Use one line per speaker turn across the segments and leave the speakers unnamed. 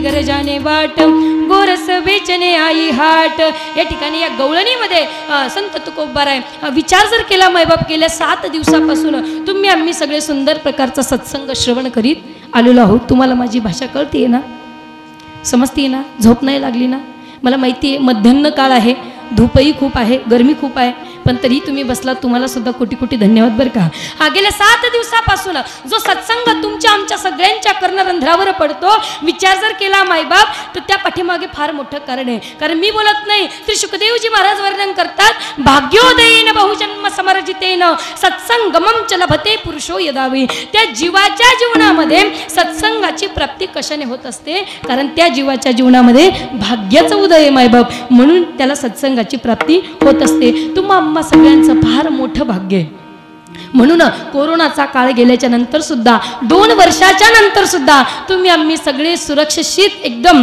घर जाणे वाट, गोरस बेचणे आई हाट. या ठिकाणी या गवळणीमध्ये संत तुकोबाराय विचार जर केला मायबाप, गेल्या 7 दिवसापासून तुम्ही आम्ही सगळे सुंदर प्रकारचा सत्संग श्रवण करीत आलेलो आहोत. तुम्हाला माझी भाषा कळते ना, समजते ना, झोप नाही लागली ना? मला माहिती आहे मध्यान्ह काळ आहे, धूपही खूप आहे, गरमी खूप आहे, पण तरी तुम्ही बसलात. तुम्हाला सुद्धा कोटी कोटी धन्यवाद बरं का. हा गेल्या 7 दिवसापासून जो सत्संग तुमच्या आमच्या सगळ्यांच्या कर्णरंध्रावर पडतो, विचार जर केला मायबाप, तर त्या पाठीमागे फार मोठं कारण आहे. कारण मी बोलत नाही, श्री शुकदेवजी महाराज वर्णन करतात, भाग्योदयेन बहुजन्म समर्जितेन सत्संगमं च लभते पुरुषो यदावी. त्या जीवाच्या जीवनामध्ये सत्संगाची प्राप्ती कशाने होत असते? कारण त्या जीवाच्या जीवनामध्ये भाग्याचं उदय मायबाप, म्हणून त्याला सत्संगाची प्राप्ती होत असते. तुम्हा सगळ्यांचं फार मोठं भाग्य आहे. म्हणून कोरोनाचा काळ गेल्याच्या नंतर सुद्धा 2 वर्षाच्या नंतर सुद्धा तुम्ही आम्ही सगळे सुरक्षित एकदम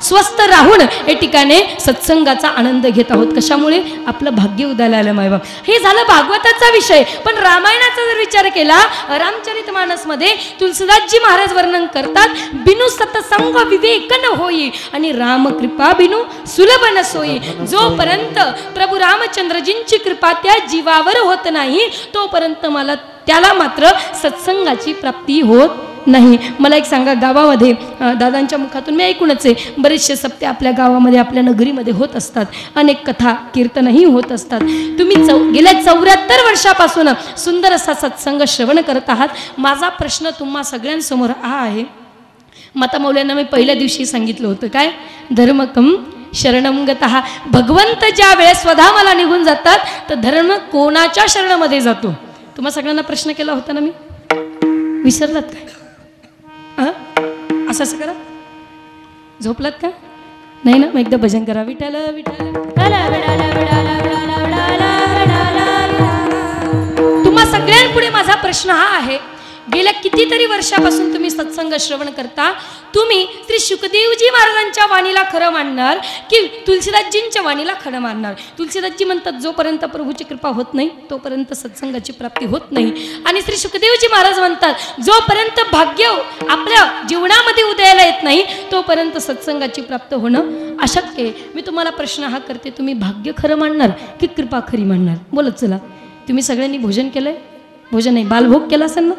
स्वस्थ राहून या ठिकाणी सत्संगाचा आनंद घेत आहोत. कशामुळे? आपलं भाग्य उदयाला आलं मायबाप. हे झालं भागवताचा विषय. पण रामायणाचा जर विचार केला, रामचरितमानसमध्ये तुलसीदासजी महाराज वर्णन करतात, बिनु सत्संग विवेक न होई आणि राम कृपा बिनु सुलभ न सोई. जोपर्यंत प्रभू रामचंद्रजींची कृपा त्या जीवावर होत नाही, तोपर्यंत मला त्याला मात्र सत्संगाची प्राप्ती होत नाही. मला एक सांगा, गावामध्ये दादांच्या मुखातून मी ऐकूनच आहे, बरेचसे सप्ते आपल्या गावामध्ये आपल्या नगरीमध्ये होत असतात, अनेक कथा कीर्तनही होत असतात. तुम्ही गेल्या 74 वर्षापासून सुंदर असा सत्संग श्रवण करत आहात. माझा प्रश्न तुम्हा सगळ्यांसमोर हा आहे. माता मौल्यांना मी पहिल्या दिवशी सांगितलं होतं, काय? धर्मकम शरणम गतः. भगवंत ज्या वेळेस स्वतः मला निघून जातात, तर धर्म कोणाच्या शरणमध्ये जातो? तुम्हा सगळ्यांना प्रश्न केला होता ना मी, विसरलात काय? असं करा, झोपलात का? नाही ना? मग एकदा भजन करा, विठाल विठाल. तुम्हा सगळ्यांपुढे माझा प्रश्न हा आहे, गेल्या कितीतरी वर्षापासून तुम्ही सत्संग श्रवण करता, तुम्ही श्री शुकदेवजी महाराजांच्या वाणीला खरं मानणार की तुलसीदासजींच्या वाणीला खरं मानणार? तुलसीदासजी म्हणतात, जोपर्यंत प्रभूची कृपा होत नाही तोपर्यंत सत्संगाची प्राप्ती होत नाही. आणि श्री शुकदेवजी महाराज म्हणतात, जोपर्यंत भाग्य आपल्या जीवनामध्ये उदयाला येत नाही तोपर्यंत सत्संगाची प्राप्त होणं अशक्य आहे. मी तुम्हाला प्रश्न हा करते, तुम्ही भाग्य खरं मानणार की कृपा खरी मानणार? बोलत चला. तुम्ही सगळ्यांनी भोजन केलंय? भोजन नाही, बालभोग केला असेल ना?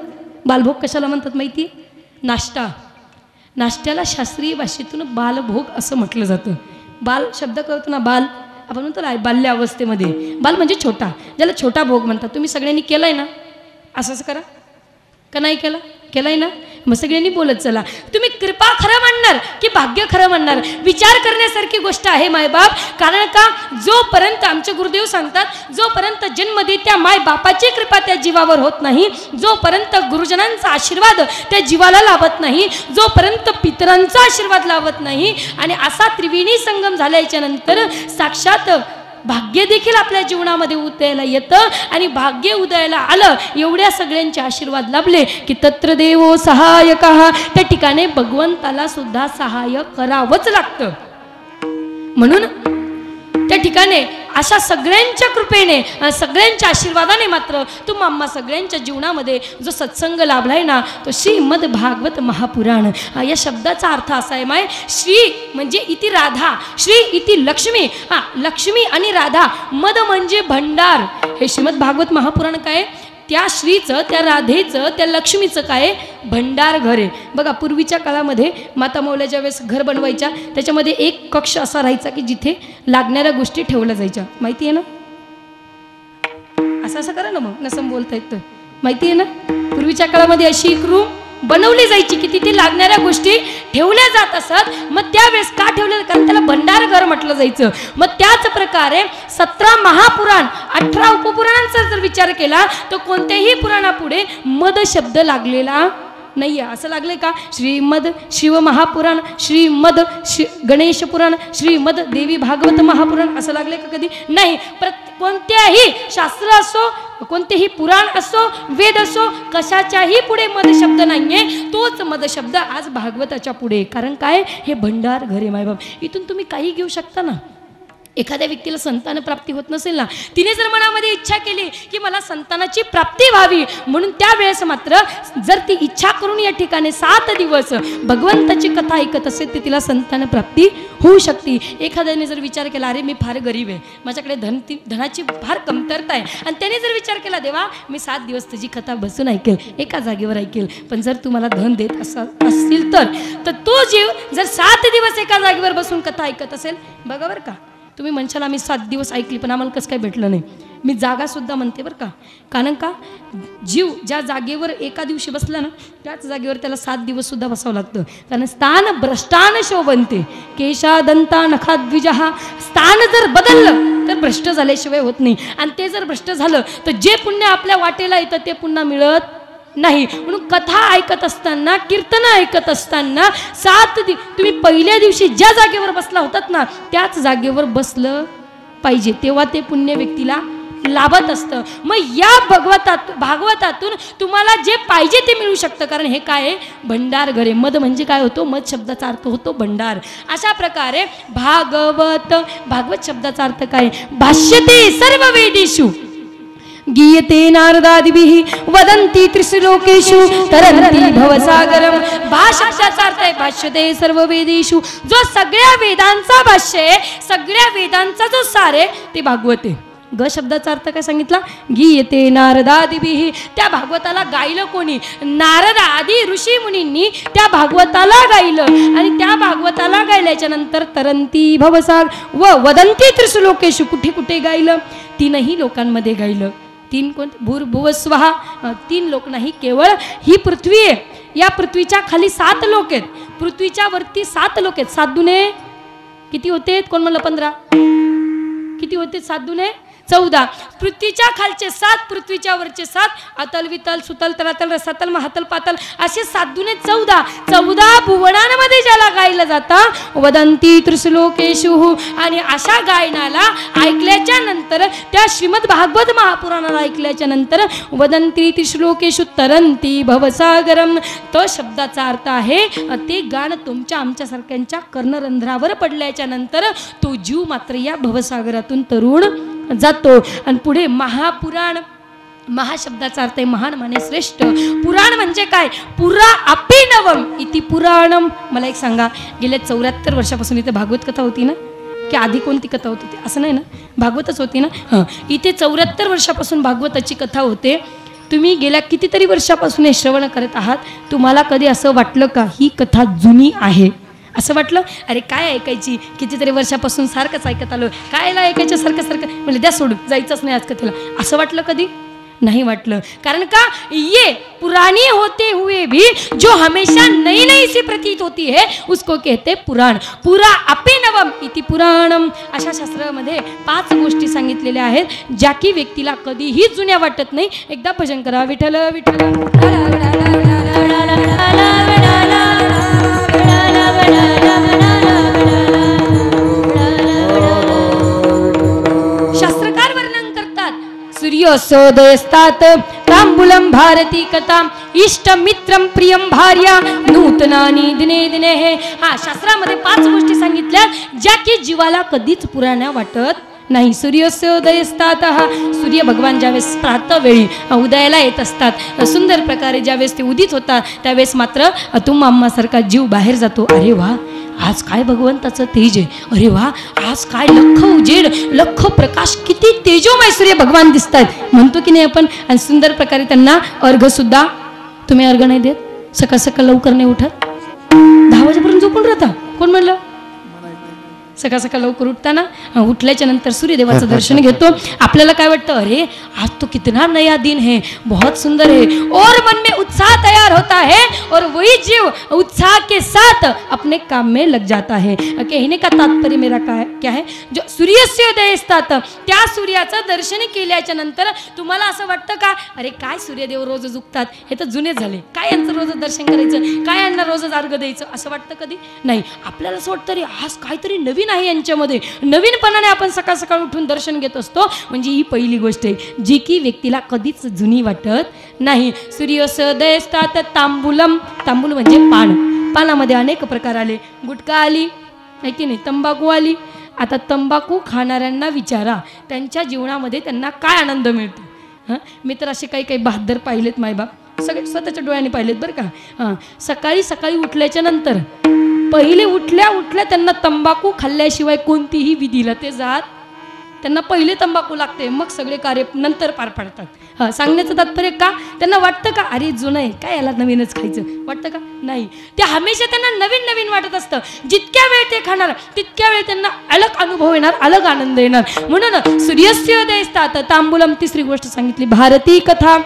बालभोग कशाला म्हणतात माहिती आहे? नाश्ता. नाश्त्याला शास्त्रीय भाषेतून बालभोग असं म्हटलं जातं. बाल शब्द कळतो ना, बाल आपण म्हणतो ना बाल्य अवस्थेमध्ये. बाल म्हणजे छोटा, ज्याला छोटा भोग म्हणतात. तुम्ही सगळ्यांनी केलाय ना? असंच करा का नाही केला? केलाय ना? मग सगळ्यांनी बोलत चला. तुम्ही कृपा खरं म्हणणार की भाग्य खरं म्हणणार? विचार करण्यासारखी गोष्ट आहे मायबाप. कारण का, जोपर्यंत आमचे गुरुदेव सांगतात, जोपर्यंत जन्मदेत्या माय बापाची कृपा त्या जीवावर होत नाही, जोपर्यंत गुरुजनांचा आशीर्वाद त्या जीवाला लाभत नाही, जोपर्यंत पितरांचा आशीर्वाद लाभत नाही, आणि असा त्रिवेणी संगम झाल्याच्या नंतर साक्षात भाग्य देखील आपल्या जीवनामध्ये उदयाला येतं. आणि भाग्य उदयाला आलं, एवढ्या सगळ्यांचे आशीर्वाद लाभले की तत्र देवो सहायकः, त्या ठिकाणी भगवंताला सुद्धा सहाय्य करावंच लागतं. म्हणून त्या ठिकाणी अशा सगळ्यांच्या कृपेने, सगळ्यांच्या आशीर्वादाने मात्र तुम्हा आम्हा सगळ्यांच्या जीवनामध्ये जो सत्संग लाभलाय ना, तो श्रीमद भागवत महापुराण. या शब्दाचा अर्थ असा आहे माय, श्री म्हणजे इति राधा, श्री इति लक्ष्मी. लक्ष्मी आणि राधा, मद म्हणजे भंडार. हे श्रीमद भागवत महापुराण काय? त्या श्रीचं, त्या राधेचं, त्या लक्ष्मीचं काय? भंडार घर आहे. बघा, पूर्वीच्या काळामध्ये माता मौल्या ज्या वेळेस घर बनवायच्या, त्याच्यामध्ये एक कक्ष असा राहायचा की जिथे लागणाऱ्या गोष्टी ठेवल्या जायच्या. माहिती आहे ना? असं करा ना, मग नसं बोलता येतं. माहिती आहे ना? पूर्वीच्या काळामध्ये अशी एक रूम बनवली जायची की तिथे लागणाऱ्या गोष्टी ठेवल्या जात असत. मग त्यावेळेस का ठेवलं? कारण त्याला भंडार घर म्हटलं जायचं. मग त्याच प्रकारे 17 महापुराण, 18 उपपुराणांचा जर विचार केला तर कोणत्याही पुराणापुढे मद शब्द लागलेला नाही आहे. असं लागले का? श्रीमद शिव महापुराण, श्रीमद गणेश पुराण, श्रीमद देवी भागवत महापुराण असं लागले का कधी? नाही. कोणत्याही शास्त्र असो, कोणतेही पुराण असो, वेद असो, कशाच्याही पुढे मद शब्द नाहीये. तोच मद शब्द आज भागवताच्या पुढे. कारण काय? हे भंडार घरे मायबाप, इथून तुम्ही काही घेऊ शकता ना. एखाद्या व्यक्तीला संतान प्राप्ती होत नसेल ना, तिने जर मनामध्ये इच्छा केली की मला संतानाची प्राप्ती व्हावी, म्हणून त्यावेळेस मात्र जर ती इच्छा करून या ठिकाणी 7 दिवस भगवंताची कथा ऐकत असेल तर तिला संतान प्राप्ती होऊ शकते. एखाद्याने जर विचार केला अरे मी फार गरीब आहे, माझ्याकडे धनाची फार कमतरता आहे, आणि त्याने जर विचार केला देवा मी 7 दिवस तुझी कथा बसून ऐकेल, एका जागेवर ऐकेल, पण जर तू मला धन देत असतील तर तो जीव जर 7 दिवस एका जागेवर बसून कथा ऐकत असेल, बघा बरं का, तुम्ही म्हणशाल आम्ही 7 दिवस ऐकली पण आम्हाला कसं काय भेटलं नाही. मी जागासुद्धा म्हणते बरं का, कारण का जीव ज्या जागेवर एका दिवशी बसला ना त्याच जागेवर त्याला 7 दिवससुद्धा बसावं लागतं. कारण स्थान भ्रष्टान शोभनते केशा दंता नखा द्विजहा. स्थान जर बदललं तर भ्रष्ट झाल्याशिवाय होत नाही, आणि ते जर भ्रष्ट झालं तर जे पुण्य आपल्या वाटेला येतं ते पुन्हा मिळत नाही. म्हणून कथा ऐकत असताना, कीर्तन ऐकत असताना तुम्ही पहिल्या दिवशी ज्या जागेवर बसला होतात ना त्याच जागेवर बसलं पाहिजे, तेव्हा ते पुण्य व्यक्तीला लाभत असतं. मग या भागवतातून तुम्हाला जे पाहिजे ते मिळू शकतं. कारण हे काय आहे, भंडार घरे. मद म्हणजे काय होतो, मद शब्दाचा अर्थ होतो भंडार. अशा प्रकारे भागवत शब्दाचा अर्थ काय, भाष्यते सर्व वेदेषु गीयते नारदादिभिः वदन्ति त्रिश्लोकेषु तरन्ति भवसागरम. भाष्याचा अर्थ आहे भाष्यते सर्व वेदेषु, जो सगळ्या वेदांचा भाष्य आहे, सगळ्या वेदांचा जो सार आहे ते भागवत आहे. ग शब्दाचा अर्थ काय सांगितला, गीयते नारदादिभिः. त्या भागवताला गायलं कोणी, नारद आदी ऋषी मुनींनी त्या भागवताला गायलं, आणि त्या भागवताला गायल्याच्या नंतर तरंती भवसाग व वदंती त्रिश्लोकेषु. कुठे कुठे गायलं, 3ही लोकांमध्ये गायलं. 3 कोणते, भूर्भुवस्वः 3 लोक नाही, केवळ ही पृथ्वी आहे, या पृथ्वीच्या खाली 7 लोक आहेत, पृथ्वीच्या वरती 7 लोक आहेत. 7 दुने किती होते, कोण म्हणलं 15, किती होते 7 दुने 14. पृथ्वीच्या खालचे 7, पृथ्वीच्या वरचे 7, अतल वितल सुतल तलातल रसातल महातल पातल असे 7 दुने 14. 14 भुवनांमध्ये ज्याला गायलं जातं वदंती त्रिश्लोकेषु. आणि अशा गायनाला ऐकल्याच्या नंतर, त्या श्रीमद भागवत महापुराणाला ऐकल्याच्या नंतर वदंती त्रिश्लोकेषु तरंती भवसागरम. तो शब्दाचा अर्थ आहे ते गाणं तुमच्या आमच्यासारख्यांच्या कर्णरंध्रावर पडल्याच्या नंतर तो जीव मात्र या भवसागरातून तरुण जातो. आणि पुढे महापुराण, महाशब्दाचा अर्थ आहे महान माने श्रेष्ठ. पुराण म्हणजे काय, पुरा अपिनवम इति पुराणम. मला एक सांगा, गेल्या 74 वर्षापासून इथे भागवत कथा होती ना, की आधी कोणती कथा होत होती, असं नाही ना, भागवतच होती ना. हां, इथे 74 वर्षापासून भागवताची कथा होते. तुम्ही गेल्या कितीतरी वर्षापासून हे श्रवण करत आहात. तुम्हाला कधी असं वाटलं का ही कथा जुनी आहे, असं वाटलं, अरे काय ऐकायची, कितीतरी वर्षापासून सारखंच ऐकत आलो, कायला ऐकायचं सारखं म्हणजे द्या सोडून, जायचंच नाही आज कथेला, असं वाटलं कधी नहीं वाटलं. कारण का, ये पुरानी होते हुए भी जो हमेशा नई नई सी प्रतीत होती है उसको कहते पुराण. पुरा अपिनवम इति पुराणम. अशा शास्त्रामध्ये 5 गोष्टी सांगितलेल्या आहेत ज्या की व्यक्तीला कधीही जुन्या वाटत नाही. एकदा भजन करा, विठ्ठल विठ्ठल. शास्त्रकार वर्णन करतात, सूर्योदयस्तात तांबूलम भारती कथा इष्ट मित्रम प्रियम भार्या नूतनानी दिने दिने. हे हा शास्त्रामध्ये 5 गोष्टी सांगितल्या ज्या की जीवाला कधीच पुराण्या वाटत नाही. सूर्योदयस्तात, सूर्य भगवान ज्यावेळेस प्रातःवेळी उदयाला येत असतात, सुंदर प्रकारे ज्यावेळेस ते उदित होतात त्यावेळेस मात्र तुम आम्हासारखा जीव बाहेर जातो. अरे वा, आज काय भगवंताचं तेज आहे, अरे वा आज काय लख उजेड, लख प्रकाश, किती तेजोमय सूर्य भगवान दिसत आहेत म्हणतो की नाही आपण. आणि सुंदर प्रकारे त्यांना अर्घ सुद्धा, तुम्ही अर्घ नाही देत, सकाळ सकाळ लवकर नाही उठत, 10 वाजेपर्यंत झोपून राहता, कोण म्हणलं. सकाळ सकाळ लवकर उठताना, उठल्याच्या नंतर सूर्यदेवाचं दर्शन घेतो. आपल्याला काय वाटतं, अरे आज तो कितना नया दिन है, बहुत सुंदर है, और मन में उत्साह तैयार होता है और वही जीव उत्साह के साथ अपने काम में लग जाता है. कहने का तात्पर्य मेरा क्या है, जो सूर्योदय असतात त्या सूर्याचं दर्शन केल्याच्या नंतर तुम्हाला असं वाटतं का, अरे काय सूर्यदेव रोज उगतात, हे तर जुने झाले, काय यांचं रोज दर्शन करायचं, काय यांना रोज अर्घ द्यायचं, असं वाटतं कधी नाही. आपल्याला असं वाटतं अरे आज काहीतरी नवीन आहे यांच्यामध्ये, नवीनपणाने आपण सकाळ सकाळ उठून दर्शन घेत असतो. म्हणजे ही पहिली गोष्ट आहे जी की व्यक्तीला कधीच जुनी वाटत नाही. सूर्योदयस्तात तांबूलम, तांबूल म्हणजे पान, पानामध्ये अनेक प्रकार आले, गुटखा आली, आहे की नाही, तंबाखू आली, आता तंबाखू खाणाऱ्यांना विचारा त्यांच्या जीवनामध्ये त्यांना काय आनंद मिळतो. हां, मी तर असे काही काही बहादर पाहिलेत मायबाप, सगळे स्वतःच्या डोळ्याने पाहिलेत बरं का. हां, सकाळी सकाळी उठल्याच्या नंतर पहिले उठल्या उठल्या त्यांना तंबाखू खाल्ल्याशिवाय कोणतीही विधीला ते जात, त्यांना पहिले तंबाखू लागते, मग सगळे कार्य नंतर पार पाडतात. हां, सांगण्याचं तात्पर्य का, त्यांना वाटतं का अरे जुनं आहे काय याला नवीनच खायचं वाटतं का, नाही. ते हमेशा त्यांना नवीन नवीन वाटत असतं. जितक्या वेळ ते खाणार तितक्या वेळ त्यांना अलग अनुभव येणार, अलग आनंद येणार. म्हणून सूर्यस्य देस्तात तांबूलम, तिसरी गोष्ट सांगितली भारती कथा.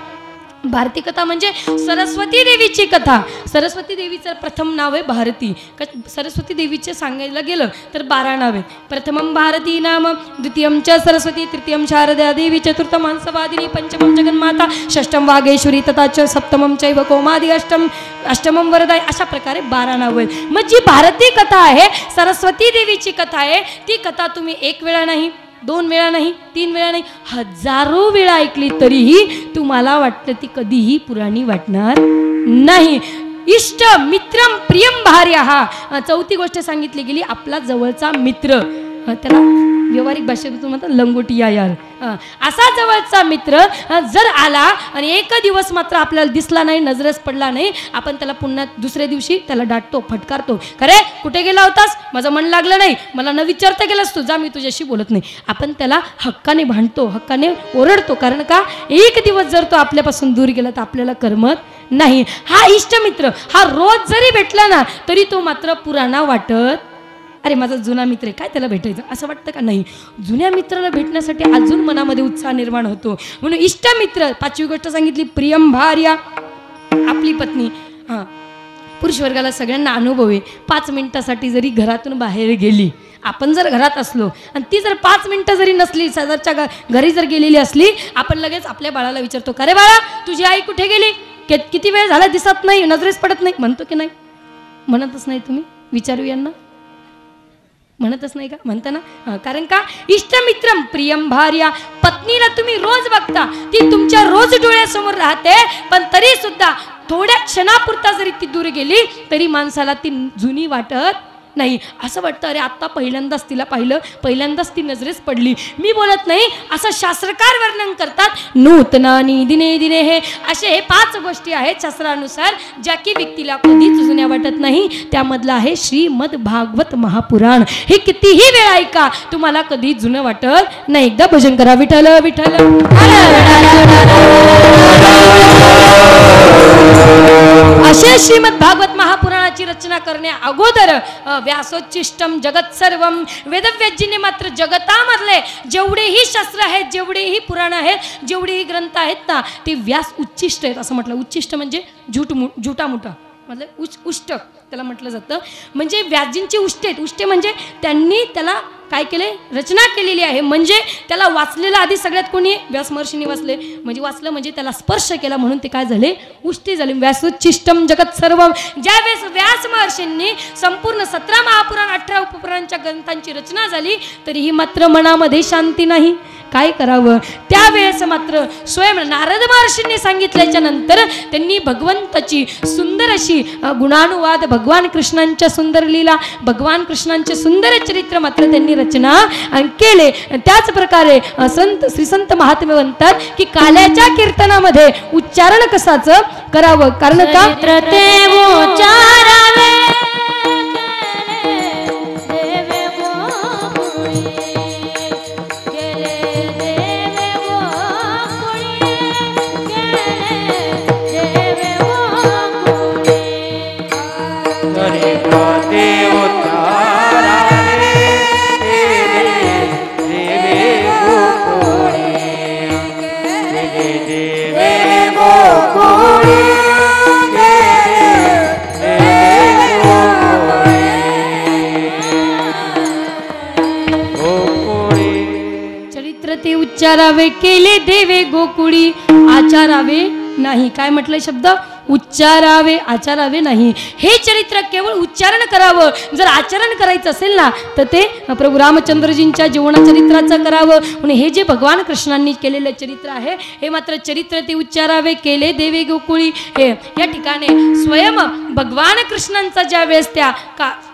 भारती कथा म्हणजे सरस्वती देवीची कथा. सरस्वती देवीचं प्रथम नाव आहे भारती. सरस्वती देवीचे सांगायला गेलं तर 12 नाव आहेत. प्रथमं भारती नाम, द्वितीयं च सरस्वती, तृतीयं शारदा देवी, चतुर्थं हंसवादिनी, पंचमं जगन्माता, षष्ठं वागेश्वरी, तथा च सप्तमं चैव कौमादी, अष्टमं वरदाई. अशा प्रकारे 12 नाव आहेत. मग जी भारती कथा आहे, सरस्वती देवीची कथा आहे, ती कथा तुम्ही एक वेळा नाही, 2 वेळा नाही, 3 वेळा नाही, हजारो वेळा ऐकली तरीही तुम्हाला वाटतं ती कधीही पुराणी वाटणार नाही. इष्ट मित्रम प्रियम भार्या, हा चौथी गोष्ट सांगितली गेली. आपला जवळचा मित्र, त्याला व्यावहारिक भाषेतून म्हणतात लंगोटिया यार. असा जवळचा मित्र जर आला आणि एक दिवस मात्र आपल्याला दिसला नाही, नजरेस पडला नाही, आपण त्याला पुन्हा दुसऱ्या दिवशी त्याला डाटतो, फटकारतो. खरे कुठे गेला होतास, माझं मन लागलं नाही, मला न विचारता गेलास तू, जा मी तुझ्याशी बोलत नाही. आपण त्याला हक्काने भांडतो, हक्काने ओरडतो. कारण का, एक दिवस जर तो आपल्यापासून दूर गेला तर आपल्याला करमत नाही. हा इष्टमित्र हा रोज जरी भेटला ना तरी तो मात्र पुराणा वाटत. अरे माझा जुना मित्र आहे, काय त्याला भेटायचं असं वाटतं का, नाही. जुन्या मित्राला भेटण्यासाठी अजून मनामध्ये उत्साह निर्माण होतो. म्हणून इष्टमित्र. 5वी गोष्ट सांगितली प्रियम भार्या, आपली पत्नी. हां, पुरुष वर्गाला सगळ्यांना अनुभव आहे. 5 मिनिटासाठी जरी घरातून बाहेर गेली, आपण जर घरात असलो आणि ती जर 5 मिनिटं जरी नसली, शेजारच्या घरी जर गेलेली असली, आपण लगेच आपल्या बाळाला विचारतो, अरे बाळा तुझी आई कुठे गेली, किती वेळ झाला दिसत नाही, नजरेस पडत नाही, म्हणतो की नाही. म्हणतच नाही तुम्ही, विचारू यांना, म्हणतच नाही का, म्हणता ना. कारण का, इष्टमित्रम प्रियम भार्या. पत्नीला तुम्ही रोज बघता, ती तुमच्या रोज डोळ्यासमोर राहते, पण तरी सुद्धा थोड्या क्षणापुरता जरी ती दूर गेली तरी माणसाला ती जुनी वाटत नाही. असं वाटतं अरे आत्ता पहिल्यांदाच तिला पाहिलं, पहिल्यांदाच ती नजरेस पडली. मी बोलत नाही, असं शास्त्रकार वर्णन करतात. नूतनानी दिने दिने, हे असे हे 5 गोष्टी आहेत शास्त्रानुसार ज्या की व्यक्तीला कधीच जुन्या वाटत नाही. त्यामधलं आहे श्रीमद भागवत महापुराण. हे कितीही वेळ ऐका, तुम्हाला कधी जुनं वाटत नाही. एकदा भजन करा, विठ्ठल विठ्ठल. असे श्रीमद भागवत महापुराणाची रचना करण्या अगोदर व्यासोच्चिष्टम जगत सर्वम, वेदव्यासजीने मात्र जगतामधले जेवढेही शास्त्र आहेत, जेवढेही पुराण आहेत, जेवढेही ग्रंथ आहेत ना, ते व्यास उच्चिष्ट आहेत असं म्हटलं. उच्चिष्ट म्हणजे झुटा मुठा, मतलब उष्ट त्याला म्हटलं जातं. म्हणजे व्यासजींची उष्टे आहेत. उष्टे म्हणजे त्यांनी त्याला काय केले, रचना केलेली आहे. म्हणजे त्याला वाचलेलं आधी सगळ्यात कोणी, व्यास महर्षींनी वाचले. म्हणजे वाचलं म्हणजे त्याला स्पर्श केला, म्हणून ते काय झाले, उष्टी झाले. व्यासोच्चिष्टम जगत सर्वम. ज्यावेळेस व्यास महर्षींनी संपूर्ण 17 महापुराण 18 उपपुराणांच्या ग्रंथांची रचना झाली, तरीही मात्र मनामध्ये शांती नाही. काय करावं, त्यावेळेस मात्र स्वयं नारद महर्षींनी सांगितल्याच्या नंतर त्यांनी भगवंताची सुंदर अशी गुणानुवाद, भगवान कृष्णांच्या सुंदर लीला, भगवान कृष्णांचे सुंदर चरित्र मात्र त्यांनी रचना केले. त्याच प्रकारे संत श्री संत महात्मे म्हणतात की काल्याच्या कीर्तनामध्ये उच्चारण कसाचं करावं. कारण का, उच्चारावे केले देवे गोकुळी, आचारावे नाही. काय म्हटलंय शब्द, उच्चारावे, आचारावे नाही. हे चरित्र केवळ उच्चारण करावं. जर आचरण करायचं असेल ना तर ते प्रभू रामचंद्रजींच्या जीवनचरित्राचं करावं. म्हणून हे जे भगवान कृष्णांनी केलेलं चरित्र आहे, हे मात्र चरित्र ते उच्चारावे केले देवे गोकुळी. हे या ठिकाणी स्वयं भगवान कृष्णांचा ज्या वेळेस त्या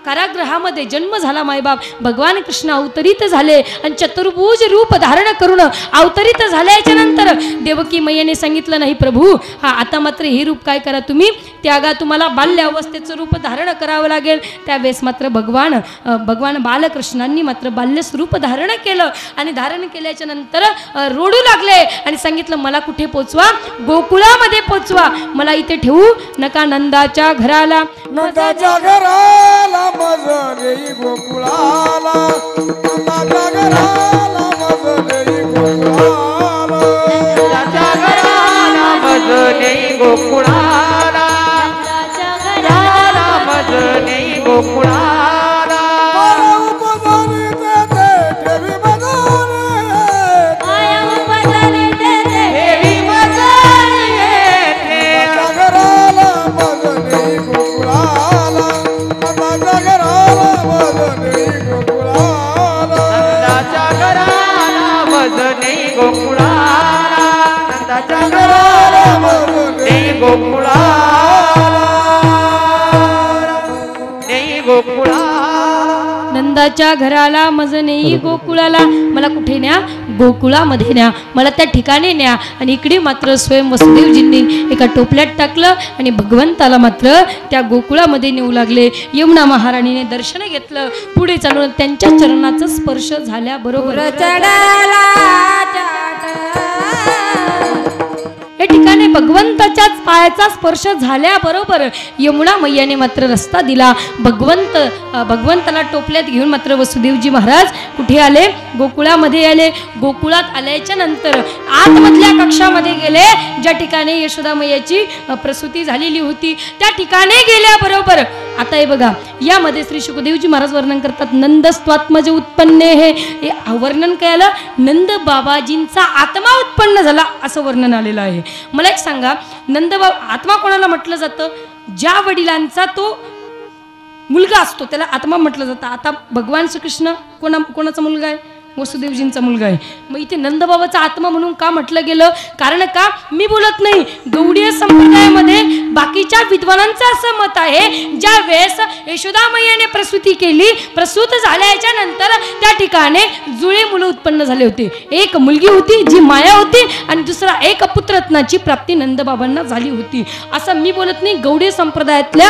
कारागृहामध्ये जन्म झाला मायबाप. भगवान कृष्ण अवतरित झाले आणि चतुर्भुज रूप धारण करून अवतरित झाल्याच्या नंतर देवकी मैयाने सांगितलं नाही प्रभू हा आता मात्र हे रूप काय करा तुम्ही त्यागा तुम्हाला बाल्य अवस्थेचं रूप धारण करावं लागेल. त्यावेळेस मात्र भगवान बालकृष्णांनी मात्र बाल्य स्वरूप धारण केलं आणि धारण केल्याच्या नंतर रोडू लागले आणि सांगितलं मला कुठे पोचवा गोकुळामध्ये पोचवा मला इथे ठेवू नका नंदाच्या घराला
नंदाच्या घराला मजले गोकुळाला नंदाच्या घराला मजले गोकुळाला नंदाच्या घराला मजले गोकुळाला नंदाच्या घराला मजले गोकुळाला उपजारी ते ठेवी बजारे आया उपजारी ते ठेवी बजारे नंदाच्या घराला मजले गोकुळाला नंदाच्या घराला मजले गोकुळाला नंदाच्या घराला मजले गोकुळाला नंदाच्या घराला मजले गोकुळाला
नंदाच्या घराला मज नेई गोकुळाला मला कुठे न्या गोकुळामध्ये न्या मला त्या ठिकाणी न्या. आणि इकडे मात्र स्वयं वसुदेवजींनी एका टोपल्यात टाकलं आणि भगवंताला मात्र त्या गोकुळामध्ये नेऊ लागले. यमुना महाराणीने दर्शन घेतलं पुढे चालून त्यांच्या चरणाचा स्पर्श झाल्याबरोबर या ठिकाणी भगवंताच्याच पायाचा स्पर्श झाल्याबरोबर यमुना मैयाने मात्र रस्ता दिला. भगवंताला टोपल्यात घेऊन मात्र वसुदेवजी महाराज कुठे आले गोकुळामध्ये आले. गोकुळात आल्याच्या नंतर आतमधल्या कक्षामध्ये गेले ज्या ठिकाणी यशोदा मैयाची प्रसूती झालेली होती त्या ठिकाणी गेल्याबरोबर आता हे बघा यामध्ये श्री शुकदेवजी महाराज वर्णन करतात नंदस्त्वात्मज उत्पन्ने हे वर्णन काय आलं नंद बाबाजींचा आत्मा उत्पन्न झाला असं वर्णन आलेलं आहे. मला एक सांगा आत्मा कोणाला म्हटलं जातं ज्या वडिलांचा तो मुलगा असतो त्याला आत्मा म्हटलं जातं. आता भगवान श्रीकृष्ण कोणाचा मुलगा आहे वसुदेवजींचा मुलगा आहे. मग इथे नंदबाबाचा आत्मा म्हणून का म्हटलं गेलं कारण का मी बोलत नाही गौडीय संप्रदायामध्ये बाकीच्या विद्वानांचं असं मत आहे ज्या वेळेस यशोदा मैयाने प्रसूती केली प्रसूत झाल्याच्या नंतर त्या ठिकाणी जुळे मुलं उत्पन्न झाले होते. एक मुलगी होती जी माया होती आणि दुसरा एक पुत्ररत्नाची प्राप्ती नंदबाबांना झाली होती असं मी बोलत नाही गौडीय संप्रदायातल्या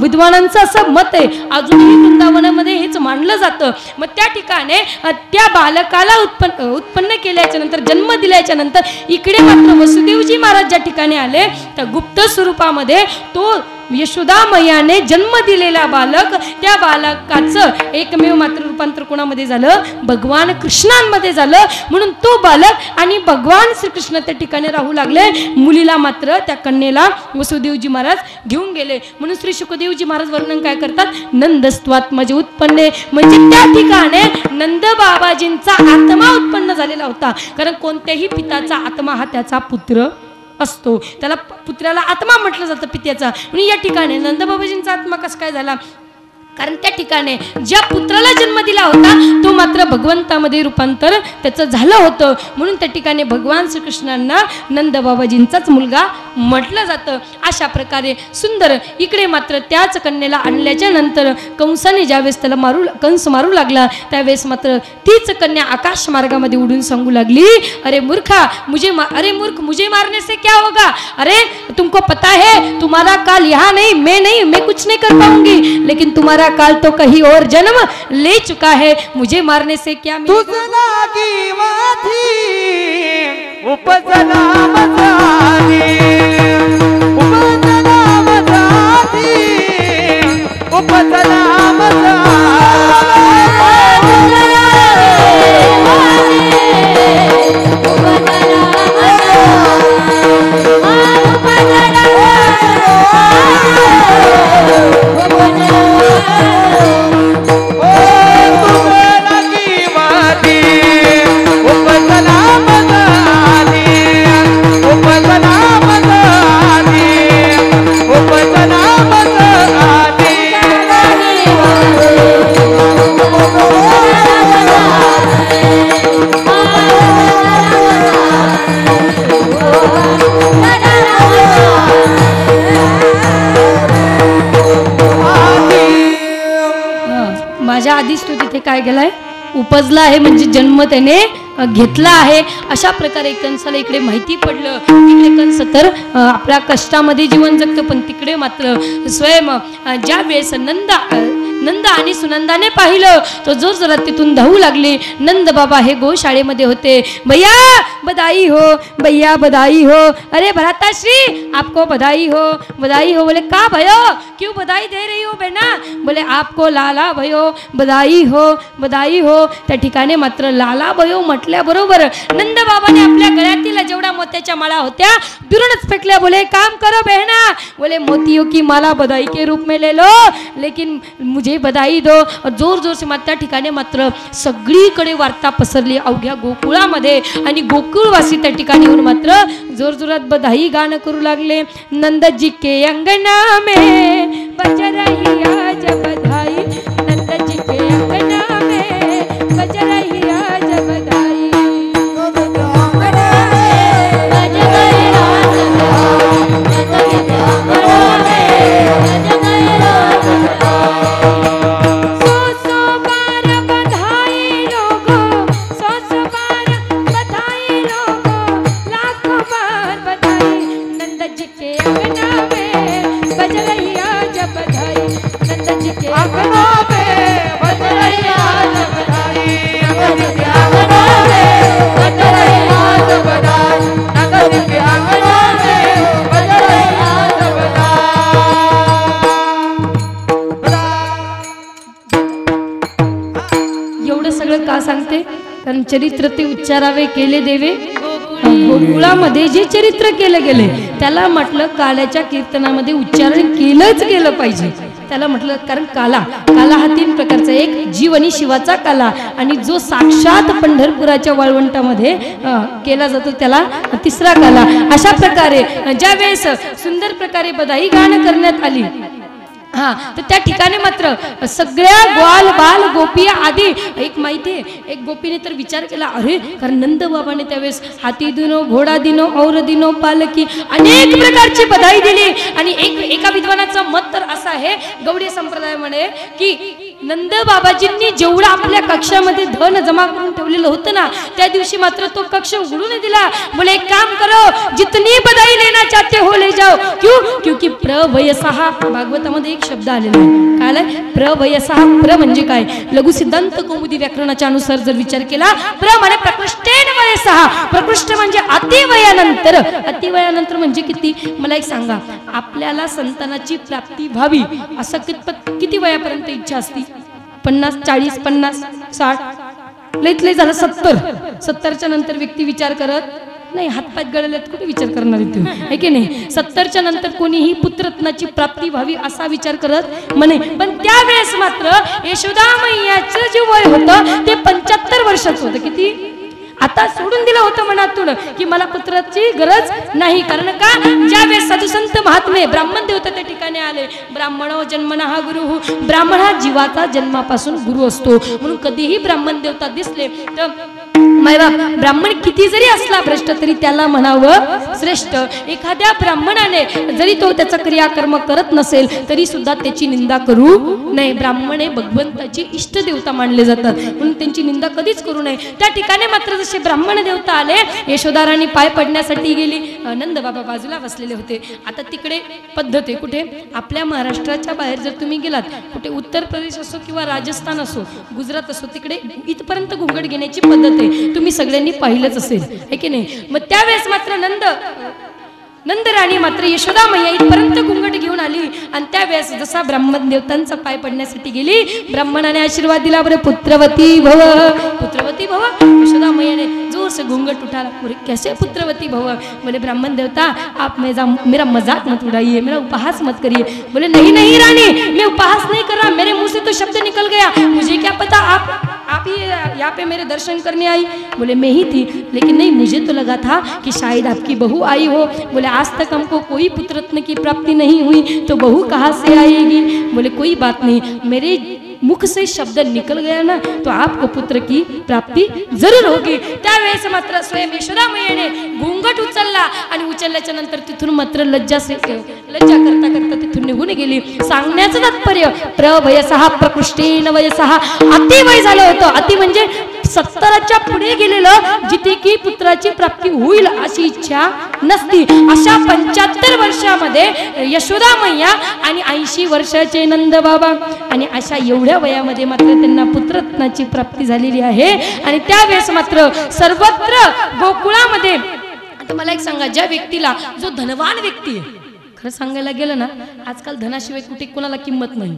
विद्वानांचं असं मत आहे. अजूनही वृंदावनामध्ये हेच मानलं जातं. मग त्या ठिकाणी त्या बालकाला उत्पन्न केल्याच्या नंतर जन्म दिल्याच्या नंतर इकडे मात्र वसुदेवजी महाराज ज्या ठिकाणी आले त्या गुप्त स्वरूपामध्ये तो यशोदा मैयाने जन्म दिलेला बालक त्या बालकाचं एकमेव मात्र रूपांतर कोणामध्ये झालं भगवान कृष्णांमध्ये झालं. म्हणून तो बालक आणि भगवान श्रीकृष्ण त्या ठिकाणी राहू लागले. मुलीला मात्र त्या कन्येला वसुदेवजी महाराज घेऊन गेले. म्हणून श्री शुकदेवजी महाराज वर्णन काय करतात नंदस्त्वात्मज उत्पन्ने म्हणजे त्या ठिकाणी नंद बाबाजींचा आत्मा उत्पन्न झालेला होता. कारण कोणत्याही पिताचा आत्मा हा त्याचा पुत्र असतो त्याला पुत्राला आत्मा म्हटलं जातं पित्याचा. म्हणून या ठिकाणी नंदबाबाजींचा आत्मा कसं काय झाला कारण त्या ठिकाणी ज्या पुत्राला जन्म दिला होता तो मात्र भगवंतामध्ये रूपांतर त्याचं झालं होतं. म्हणून त्या ठिकाणी भगवान श्रीकृष्णांना नंदबाबाजींचाच मुलगा म्हटलं जातं. अशा प्रकारे सुंदर इकडे मात्र त्याच कन्येला आणल्याच्या नंतर कंसाने ज्यावेळेस त्याला कंस मारू लागला त्यावेळेस मात्र तीच कन्या आकाश मार्गामध्ये उडून सांगू लागली अरे मूर्खा मुझे मारने से क्या होगा अरे तुमको पता है तुम्हारा काल यहाँ नहीं मैं कुछ नहीं कर पाऊंगी लेकिन तुम्हारा काल तो कहीं और जन्म ले चुका है मुझे मारने से क्या
तुझला की वाथी उपजला मजाली उपजला मजाली उपजला
काय केलाय, उपजला आहे म्हणजे जन्म त्याने घेतला आहे. अशा प्रकारे कंसाला इकडे माहिती पडलं. इकडे कंस तर आपल्या कष्टामध्ये जीवन जगतो, पण तिकडे मात्र स्वयं ज्या वेळेस नंद आणि सुनंदाने पाहिलं तो जोर जोरात तिथून धावू लागले. नंद बाबा हे गोशाळेमध्ये होते. भैया बधाई हो, भैया बधाई हो, अरे भ्राताश्री आपको बधाई हो, बधाई हो. बोले का भयो, क्यों बधाई दे रही हो बहना. बोले आपको लाला भयो बधाई हो, बधाई हो. त्या ठिकाणी मात्र लाला भयो म्हटल्याबरोबर नंद बाबाने आपल्या गळ्यातील जेवढ्या मोत्याच्या माळा होत्या दुरूनच फेकल्या. बोले काम करो बहना, बोले मोतियों की माला बधाई के रूप में ले लो, लेकिन मुझे बधाई दो. जोर जोर से त्या ठिकाणी मात्र सगळीकडे वार्ता पसरली अवघ्या गोकुळामध्ये. आणि गोकुळवासी त्या ठिकाणी येऊन मात्र जोर जोरात बधाई गाणं करू लागले. नंदजी के अंगना में बज रही आज बधाई, नंदजी के अंगना में बज रही आज बधाई. सांगते कारण चरित्र ते उच्चारावे केले देवे. गोकुळामध्ये जे चरित्र केलं गेले त्याला म्हटलं काल्याच्या कीर्तनामध्ये उच्चारण केलंच गेलं पाहिजे. त्याला म्हटलं कारण काला हा 3 प्रकारचा, एक जीव आणि शिवाचा काला, आणि जो साक्षात पंढरपुराच्या वाळवंटामध्ये केला जातो त्याला 3रा काला. अशा प्रकारे ज्या वेळेस सुंदर प्रकारे बधाई गाणं करण्यात आली तर त्या ठिकाणी मात्र सगळ्या ग्वाल बाल गोपी आधी एक माहितीये, एक गोपीने तर विचार केला, अरे कारण नंद बाबाने त्यावेळेस हाती दिनो, घोडा दिनो, और दिनो, पालकी अनेक प्रकारची बधाई दिली. आणि एका विद्वानाचं मत तर असं आहे गौडी संप्रदायामध्ये की नंद बाबाजींनी जेवढा आपल्या कक्षामध्ये धन जमा करून ठेवलेलं होतं ना त्या दिवशी मात्र तो कक्ष उघडून दिला. बोले एक काम करो, जितनी बधाई लेना चाहते हो ले जाओ. क्यों, क्योंकि प्रवयसहा भागवतामध्ये एक शब्द आलेला आहे. काय आलाय, प्रवयसहा. प्र म्हणजे काय, लघु सिद्धांत कौमुदी व्याकरणाच्या अनुसार जर विचार केला, प्र म्हणजे प्रकृष्टेन वयसहा. प्रकृष्ट म्हणजे अतिवयानंतर. अतिवयानंतर म्हणजे किती, मला एक सांगा, आपल्याला संतानाची प्राप्ती व्हावी असं किती वयापर्यंत इच्छा असती. 50, 40, 50, 60, लईत लई झालं 70. 70च्या नंतर व्यक्ती विचार करत नाही. हातपाय गळलेत कुठे विचार करणार आहे की नाही. 70च्या नंतर कोणीही पुत्ररत्नाची प्राप्ती व्हावी असा विचार करत म्हणे. पण त्यावेळेस मात्र यशोदा मैयाचं जे वय होतं ते 75 वर्षाचं होतं. किती, आता सोडून दिलं होतं मनातून की मला पुत्राची गरज नाही. कारण का, ज्यावेळेस साधुसंत महात्मे ब्राह्मण देवता त्या ठिकाणी आले, ब्राह्मणो जन्मना हा गुरु, ब्राह्मण हा जीवाचा जन्मापासून गुरु असतो. म्हणून कधीही ब्राह्मण देवता दिसले तर मायबाप ब्राह्मण किती जरी असला भ्रष्ट तरी त्याला म्हणावं श्रेष्ठ. एखाद्या ब्राह्मणाने जरी तो त्याचा क्रियाकर्म करत नसेल तरी सुद्धा त्याची निंदा करू नये. ब्राह्मण हे भगवंताची इष्ट देवता मानले जातात म्हणून त्यांची निंदा कधीच करू नये. त्या ठिकाणी मात्र जसे ब्राह्मण देवता आले, यशोदा राणी पाय पडण्यासाठी गेली, नंद बाबा बाजूला बसलेले होते. आता तिकडे पद्धत आहे, कुठे आपल्या महाराष्ट्राच्या बाहेर जर तुम्ही गेलात, कुठे उत्तर प्रदेश असो किंवा राजस्थान असो, गुजरात असो, तिकडे इथपर्यंत घुंगट घेण्याची पद्धत आहे. तुम्ही सगळ्यांनी पाहिलंच असेल आहे की नाही. मग त्यावेळेस मात्र नंद राणी मात्र यशोदा मैया इथपर्यंत घुंगट घेऊन आली. आणि त्यावेळेस जसा ब्राह्मण देवतांचा पाय पडण्यासाठी गेली, ब्राह्मणाने आशीर्वाद दिला, बरे पुत्रवती भव, पुत्रवती भव. यशोदा मैयाने जोर से घूंघट उठाला, बोले कैसे पुत्रवती भव. बोले ब्राह्मण देवता आप मेरा मजाक मत उड़ाइए, मेरा उपहास मत करिए. बोले नहीं नहीं रानी, मैं उपहास नहीं कर रहा, मेरे मुंह से तो शब्द निकल गया, मुझे क्या पता आप ही यहाँ पे मेरे दर्शन करने आई. बोले मैं ही थी, लेकिन नहीं मुझे तो लगा था कि शायद आपकी बहू आई हो. बोले आज तक हमको कोई पुत्ररत्न की प्राप्ति नहीं हुई तो बहू कहाँ से आएगी. बोले कोई बात नहीं, मेरे मुख से शब्द निकल गया ना तो आपको पुत्र की प्राप्ति जरूर होगी. त्यावेळेस मात्र स्वयं यशोदा मैयाने घुंगट उचलला आणि उचलल्याच्या नंतर तिथून मात्र लज्जा करता करता तिथून निघून गेली. सांगण्याचं तात्पर्य प्रवयसहा प्रकृष्टेन वयसहा, अति वय झालं होतं. अति म्हणजे 70च्या पुढे गेलेलं, जिथे की पुत्राची प्राप्ती होईल अशी इच्छा नसती. अशा 75 वर्षामध्ये यशोदा मैया आणि 80 वर्षाचे नंद बाबा, आणि अशा एवढ्या वयामध्ये मात्र त्यांना पुत्ररत्नाची प्राप्ती झालेली आहे. आणि त्यावेळेस मात्र सर्वत्र गोकुळामध्ये, आता मला एक सांगा, ज्या व्यक्तीला, जो धनवान व्यक्ती आहे, खरं सांगायला गेलं ना, आजकाल धनाशिवाय कुठे कोणाला किंमत नाही.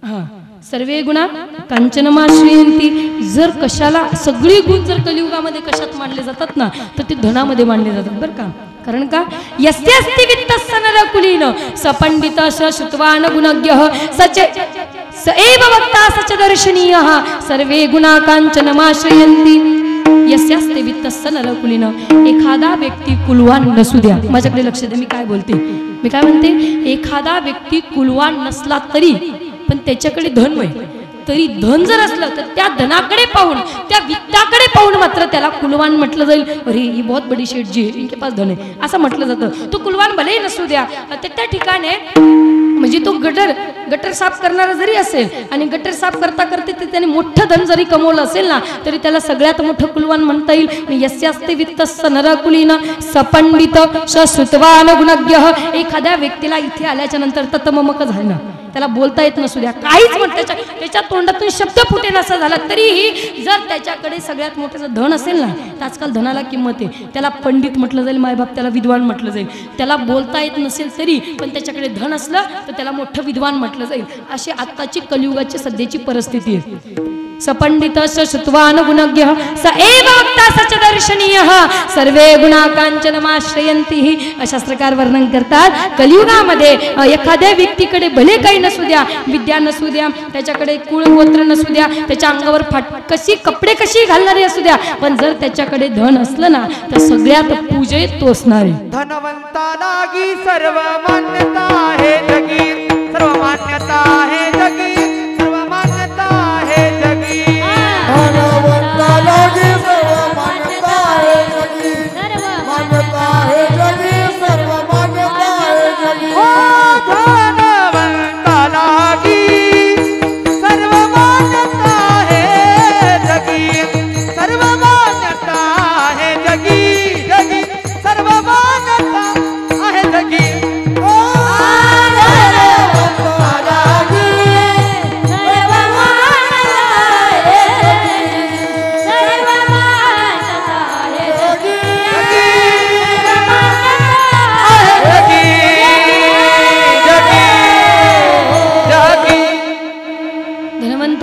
हा, सर्वे गुणा कांचनमाश्रयंती. जर कशाला, सगळी गुण जर कलियुगामध्ये कशात मानले जातात ना, तर ते धनामध्ये मानले जातात बरं का. कारण का, यस्यास्ति वित्तस्य नरकुलीन सपंडित श्रुतवान गुणज्ञः सच स एव वक्ता सच दर्शनीयः सर्वे गुणा कांचनमाश्रयन्ति. यस्यास्ति वित्तस्य नरकुलीन, एखादा व्यक्ती कुलवान नसू द्या. माझ्याकडे लक्ष द्या, मी काय बोलते. मी काय म्हणते, एखादा व्यक्ती कुलवान नसला तरी पण त्याच्याकडे धन आहे, तरी धन जर असलं तर त्या धनाकडे पाहून, त्या वित्ताकडे पाहून मात्र त्याला कुलवान म्हटलं जाईल. अरे ही बहुत बडी शेठ जी आहे, इनके पास धन आहे, असं म्हटलं जातं. तो कुलवान भलेही नसू द्या, त्या ठिकाणी म्हणजे तो गटर साफ करणारा जरी असेल आणि गटर साफ करता करते ते त्याने मोठं धन जरी कमवलं असेल ना, तरी त्याला सगळ्यात मोठं कुलवान म्हणता येईल. यस्यास्ति वित्तस्य नरकुलीन सपंडित श्रुतवान गुणज्ञः. एखाद्या व्यक्तीला इथे आल्याच्या नंतर ततममक झालं, त्याला बोलता येत नसू द्या, काहीच म्हणत त्याच्या तोंडातून शब्द फुटेल असा झाला, तरीही जर त्याच्याकडे सगळ्यात मोठं धन असेल ना, तर आजकाल धनाला किंमत आहे. त्याला पंडित म्हटलं जाईल, मायबाप त्याला विद्वान म्हटलं जाईल. त्याला बोलता येत नसेल तरी पण त्याच्याकडे धन असलं तर त्याला मोठं विद्वान म्हटलं जाईल. अशी आत्ताची कलियुगाची सध्याची परिस्थिती आहे. सपंडित श्रुतवान गुणज्ञः स एव वक्ता सच दर्शनीयः सर्वे गुणा कांचनमाश्रयन्ति. अशा प्रकार वर्णन करतात. कलियुगामध्ये एखाद्या व्यक्तीकडे भले काही नसू द्या, विद्या नसू द्या, त्याच्याकडे कुळ गोत्र नसू द्या, त्याच्या अंगावर कपडे कशी घालणारे असू द्या, पण जर त्याच्याकडे धन असलं ना, तर सगळ्यात पूजेत तो असणार आहे.
धनवंतालागी सर्व मान्यता आहे जगी, सर्व मान्यता आहे जगी, सर्व मान्यता आहे जगी.
धनवंतालागी सर्व मान्यता आहे जगी, मान्यता आहे जगी, सर्व मान्यता आहे जगी.
धनवंतालागी सर्व मान्यता आहे जगी, सर्व मान्यता आहे जगी, जगी सर्व मान्यता आहे जगी.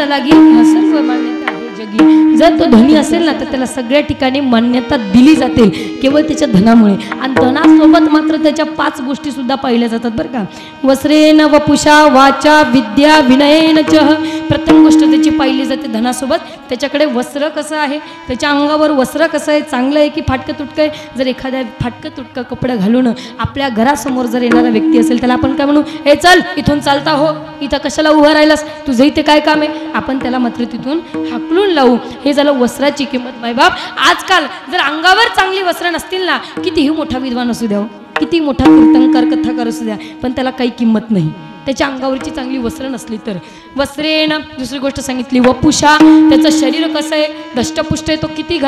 लागी सर्व मान्यता आहे जगी. जर तो धनी असेल ना, तर त्याला सगळ्या ठिकाणी मान्यता दिली जाते केवळ त्याच्या धनामुळे. आणि धनासोबत मात्र त्याच्या 5 गोष्टी सुद्धा पाहिल्या जातात बरं का. वस्त्रेण वपुषा वाचा विद्या विनयेन च. प्रथम गोष्ट त्याची पाहिली जाते धनासोबत. त्याच्याकडे वस्त्र कसं आहे, त्याच्या अंगावर वस्त्र कसं आहे, चांगलं आहे की फाटकं तुटकं आहे. जर एखाद्या फाटकं तुटकं कपडं घालून आपल्या घरासमोर जर येणारा व्यक्ती असेल, त्याला आपण काय म्हणू, हे चल इथून चालता हो, इथं कशाला उभं राहिलास, तुझं इथे काय काम आहे, आपण त्याला मात्र तिथून हाकलून लावू. हे झालं वस्त्राची किंमत. मायबाप, आजकाल जर अंगावर चांगली वस्त्र नसतील ना, कितीही मोठा विद्वान असू द्या, किती मोठा कीर्तनकार कथाकार असू द्या, पण त्याला काही किंमत नाही त्याच्या अंगावरची चांगली वस्त्र नसली तर. वस्त्रेण, दुसरी गोष्ट सांगितली वपुषा, त्याचं शरीर कसं आहे, दष्टपुष्ट आहे, तो किती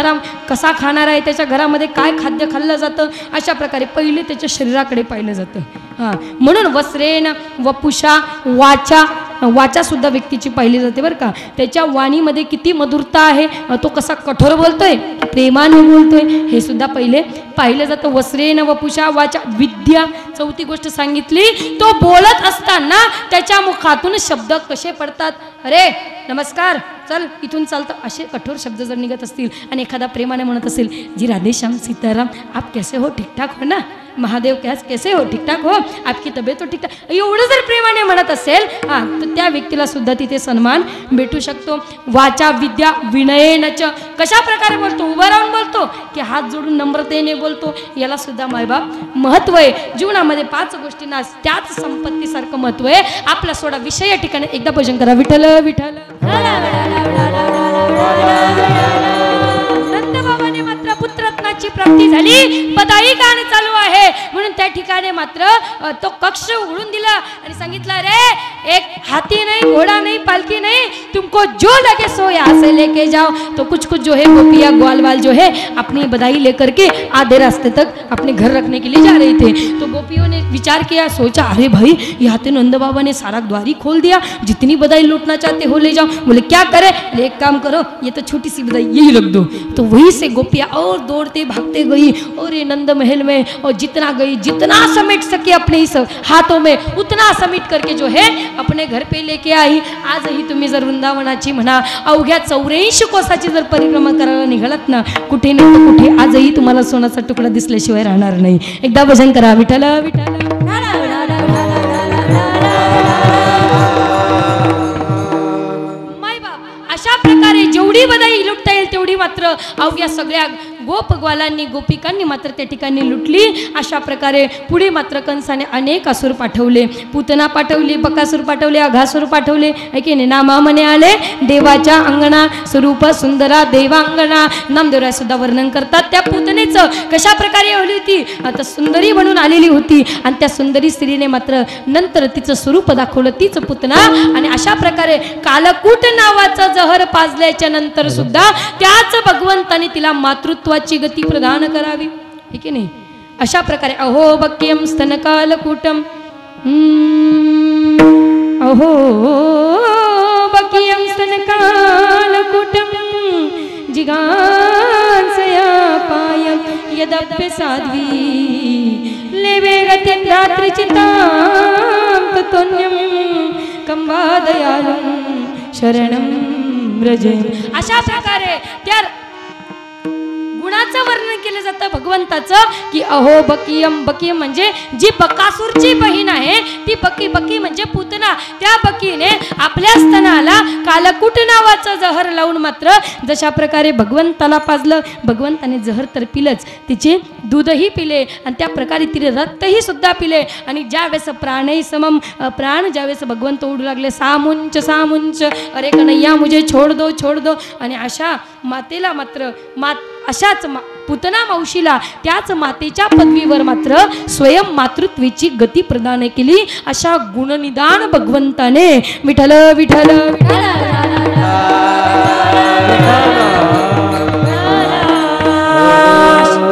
कसा खाणार आहे, त्याच्या घरामध्ये काय खाद्य खाल्लं जातं, अशा प्रकारे पहिले त्याच्या शरीराकडे पाहिलं जातं. हां, म्हणून वस्त्रेण वपुषा वाचा, वाचा सुद्धा व्यक्तीची पाहिली जाते बरं का. त्याच्या वाणीमध्ये किती मधुरता आहे, तो कसा कठोर बोलतोय, प्रेमाने बोलतोय, हे सुद्धा पहिले पाहिलं जातं. वस्त्रेण वपुषा वाचा विद्या, चौथी गोष्ट सांगितली, तो बोलत असताना त्याच्या मुखातून शब्द कसे पडतात, अरे नमस्कार, चल इथून चालतं, असे कठोर शब्द जर निघत असतील आणि एखादा प्रेमाने म्हणत असेल, जी राधेश्याम सीताराम आप कैसे हो, ठीकठाक हो ना, महादेव कैसे हो, ठीकठाक हो, आपकी तब्येत हो ठीकठाक, एवढं जर प्रेमाने म्हणत असेल हां, तर त्या व्यक्तीला सुद्धा तिथे सन्मान भेटू शकतो. वाचा विद्या विनयेनच, कशा प्रकारे बोलतो, उभं राहून बोलतो की हात जोडून नम्रतेने बोलतो, याला सुद्धा मायबाप महत्त्व आहे. जीवनामध्ये 5 गोष्टींना त्याच संपत्तीसारखं महत्त्व आहे. आपला सोडा विषय या ठिकाणी एकदा भजन करा. विठ्ठल विठ्ठल. नंदबाबाने मात्र पुत्ररत्नाची समाप्ती झाली, बधाई गाणं चालू आहे म्हणून त्या ठिकाणी मात्र तो कक्ष उघडून दिला आणि सांगितलं, रे एक हाथी नहीं, घोड़ा नहीं, पालकी नहीं, तुमको जो लगे सो यहाँ से लेके जाओ। तो कुछ कुछ जो है गोपिया ग्वालवाल जो है अपनी बधाई लेकर के आधे रास्ते तक अपने घर रखने के लिए जा रहे थे। तो गोपियों ने विचार किया, सोचा अरे भाई यहाँ तो नंद बाबा ने सारा द्वार ही खोल दिया, जितनी बधाई लूटना चाहते हो ले जाओ। बोले क्या करे, एक काम करो ये तो छोटी सी बधाई यही रख दो। तो वहीं से गोपिया और दौड़ते भागते गई और ये नंद महल में, और जितना गई जितना समेट सके अपने इस हाथों में उतना समेट करके जो है अपने घर पे लेके आई। आजही तुम्ही जर वृंदावनाची म्हणा अवघ्या 84 कोसाची जर परिक्रमा करायला निघालात ना, कुठे नाही तर कुठे आजही तुम्हाला सोनाचा तुकडा दिसल्याशिवाय राहणार नाही। एकदा भजन करा, विठ्ठल विठ्ठल। अशा प्रकारे जेवढी बधाई लुटता येईल तेवढी मात्र अवघ्या सगळ्या गोपग्वालांनी गोपिकांनी मात्र त्या ठिकाणी लुटली। अशा प्रकारे पुढे मात्र कंसाने अनेक असुर पाठवले, पूतना पाठवली, बकासूर पाठवले, अघासूर पाठवले, ऐके नाही नामा म्हणे आले देवाच्या अंगणा, स्वरूप सुंदरा देवांगणा। नामदेवराय सुद्धा वर्णन करतात त्या पूतनेचं कशा प्रकारे होली होती, आता सुंदरी बनून आलेली होती आणि त्या सुंदरी स्त्रीने मात्र नंतर तिचं स्वरूप दाखवलं, तीच पूतना। आणि अशा प्रकारे कालकूट नावाचं जहर पाजल्याच्या नंतर सुद्धा त्याच भगवंताने तिला मातृत्वाची गती प्रदान करावी, ठीक आहे नाही। अशा प्रकारे अहो बक्यम स्तनकालकूटम, अहो बक्यम स्तनकालकूटम जिगांसया पाय यदप्य साध्वी लेवे गती रात्रिचितां ततोन्यम कंबादयालम शरणम व्रजय। अशा प्रकारे त्या गुणाचं वर्णन केलं जातं भगवंताचं की अहो बकियम, बकियम म्हणजे जी बकासूरची बहीण आहे ती बकी, बकी म्हणजे पूतना। त्या बकीने आपल्या स्तनाला कालकूट नावाचं जहर लावून मात्र जशा प्रकारे भगवंताला पाजलं, भगवंताने जहर तर पिलंच, तिचे दूधही पिले आणि त्या प्रकारे तिने रक्तही सुद्धा पिले। आणि ज्यावेळेस प्राणही समम, प्राण ज्यावेळेस भगवंत ओढू लागले सामुंच सामुंच, अरे कन्हैया मुझे छोड़ दो छोड़ दो। आणि अशा मातेला मात्र अशाच पूतना मावशीला त्याच मातेच्या पदवीवर मात्र स्वयं मातृत्वाची गती प्रदान केली। अशा गुणनिदान भगवंताने विठ्ठल विठ्ठल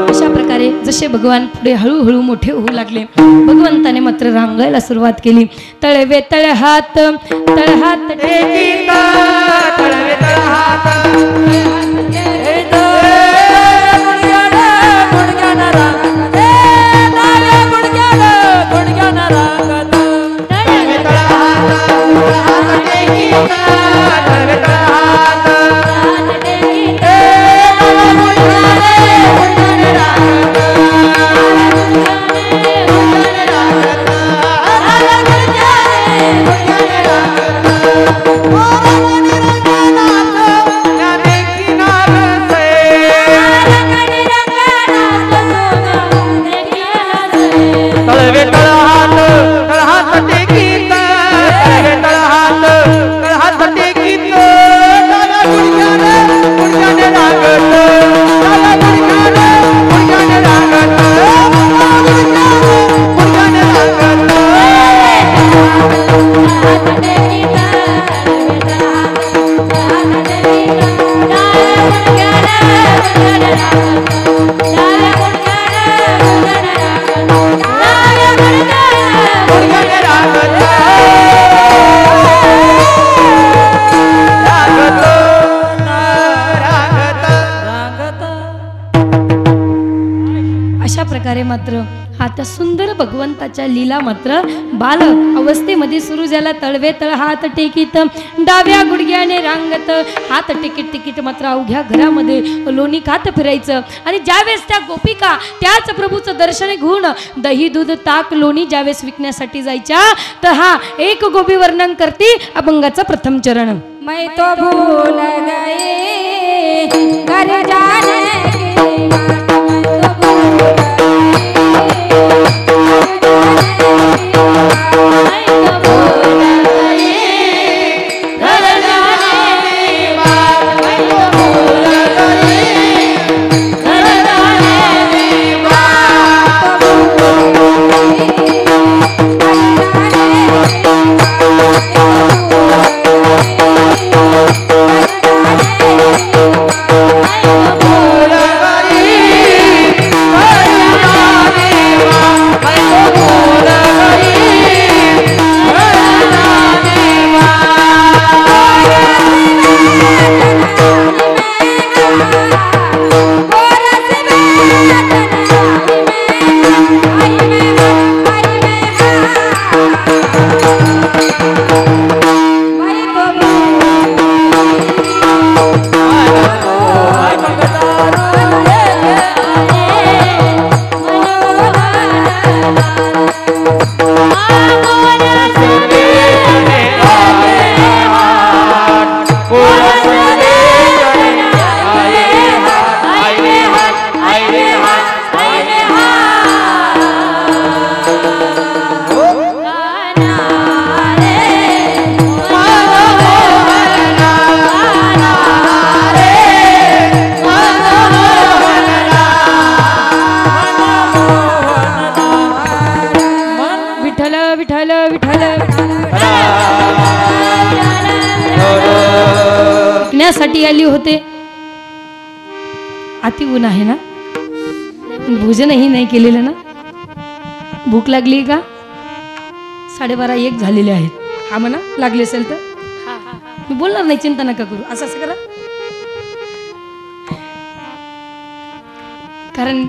अशा प्रकारे जसे भगवान पुढे हळूहळू मोठे होऊ लागले, भगवंताने मात्र रांगायला सुरुवात केली। तळवे तळहात तळहात
टेकीता, तळवे तळहात
मात्र आता सुंदर भगवंताच्या लीला मात्र बाल अवस्थेमध्ये सुरू झाला। तळवे तळ हात टेकीत डाव्या गुडघ्याने रांगत, हात टेकीत टेकीत मात्र अवघ्या घरामध्ये लोणी खात फिरायचं। आणि ज्यावेळेस त्या गोपिका त्याच प्रभूचं दर्शन घेऊन दही दूध ताक लोणी ज्यावेळेस विकण्यासाठी जायच्या, तर हा एक गोपी वर्णन करते अभंगाचा प्रथम चरण।
मैं तो भूल गए घर जाने की बात, मैं तो भूल गए घर जाने
विठ्ठल विठ्ठल शिकण्यासाठी आली होते. अति ऊन आहे ना, भोजनही नाही केलेलं ना. भूक लागली का? 12:30-1 झालेले आहेत. हा म्हणा लागली असेल तर मी बोलणार नाही, चिंता नका करू. असं करा, कारण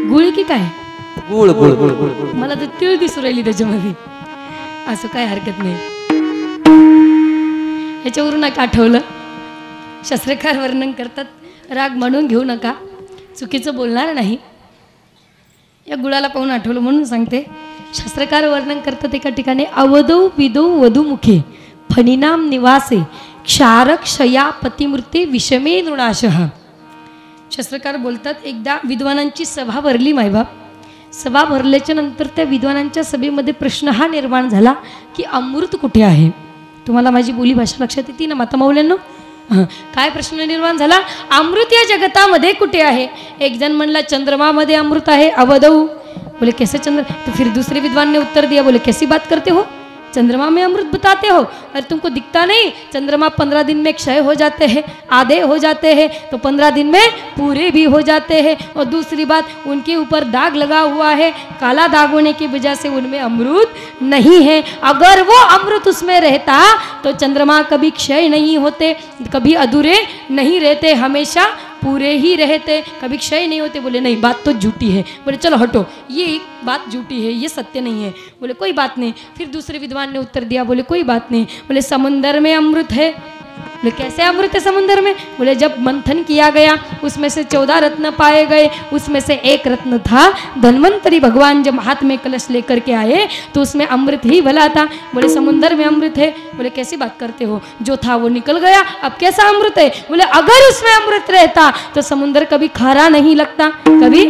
गुळ की काय?
गुळ गुळ गुळ गुळ.
मला तर तीळ दिसू राहिली त्याच्यामध्ये. असं काय हरकत नाही. ह्याच्यावरून एक आठवलं, शास्त्रकार वर्णन करतात, राग म्हणून घेऊ नका, चुकीचं बोलणार नाही. या गुळाला पाहून आठवलं म्हणून सांगते. शास्त्रकार वर्णन करतात एका ठिकाणी, अवधौ विदौ वधुमुखे फणीनाम निवासे क्षारक्षया पतिमृते विषमे नृणाशः. शास्त्रकार बोलतात, एकदा विद्वानांची सभा भरली मायबाप. सभा भरल्याच्या नंतर त्या विद्वानांच्या सभेमध्ये प्रश्न हा निर्माण झाला की अमृत कुठे आहे. तुम्हाला माझी बोली भाषा लक्षात येते ना माता मौल्यांनो? काय प्रश्न निर्माण झाला? अमृत या जगतामध्ये कुठे आहे? एक जण म्हणला चंद्रमामध्ये अमृत आहे. अवधौ बोले कैसे चंद्र? तो फिर दूसरे विद्वान ने उत्तर दिया, बोले कैसी बात करते हो, चंद्रमा में अमृत बताते हो, अरे तुमको दिखता नहीं? चंद्रमा 15 दिन में क्षय हो जाते हैं, आधे हो जाते हैं, तो 15 दिन में पूरे भी हो जाते हैं. और दूसरी बात, उनके ऊपर दाग लगा हुआ है, काला दाग होने की वजह से उनमें अमृत नहीं है. अगर वो अमृत उसमें रहता तो चंद्रमा कभी क्षय नहीं होते, कभी अधूरे नहीं रहते, हमेशा पूरे ही रहते, कभी क्षय नहीं होते. बोले नहीं, बात तो झूठी है. बोले चलो हटो, ये बात झूठी है, ये सत्य नहीं है. बोले कोई बात नहीं. फिर दूसरे विद्वान ने उत्तर दिया, बोले कोई बात नहीं. बोले समंदर में अमृत है. बोले कैसे अमृत है समुद्र में? बोले जब मंथन किया गया उसमें से 14 रत्न पाए गए, उसमें से एक रत्न था धन्वंतरी भगवान जब हाथ में कलश लेकर के आए तो उसमें अमृत ही भला था. बोले समुद्र में अमृत है. बोले कैसी बात करते हो, जो था वो निकल गया, अब कैसा अमृत है? बोले अगर उसमें अमृत रहता तो समुद्र कभी खारा नहीं लगता, कभी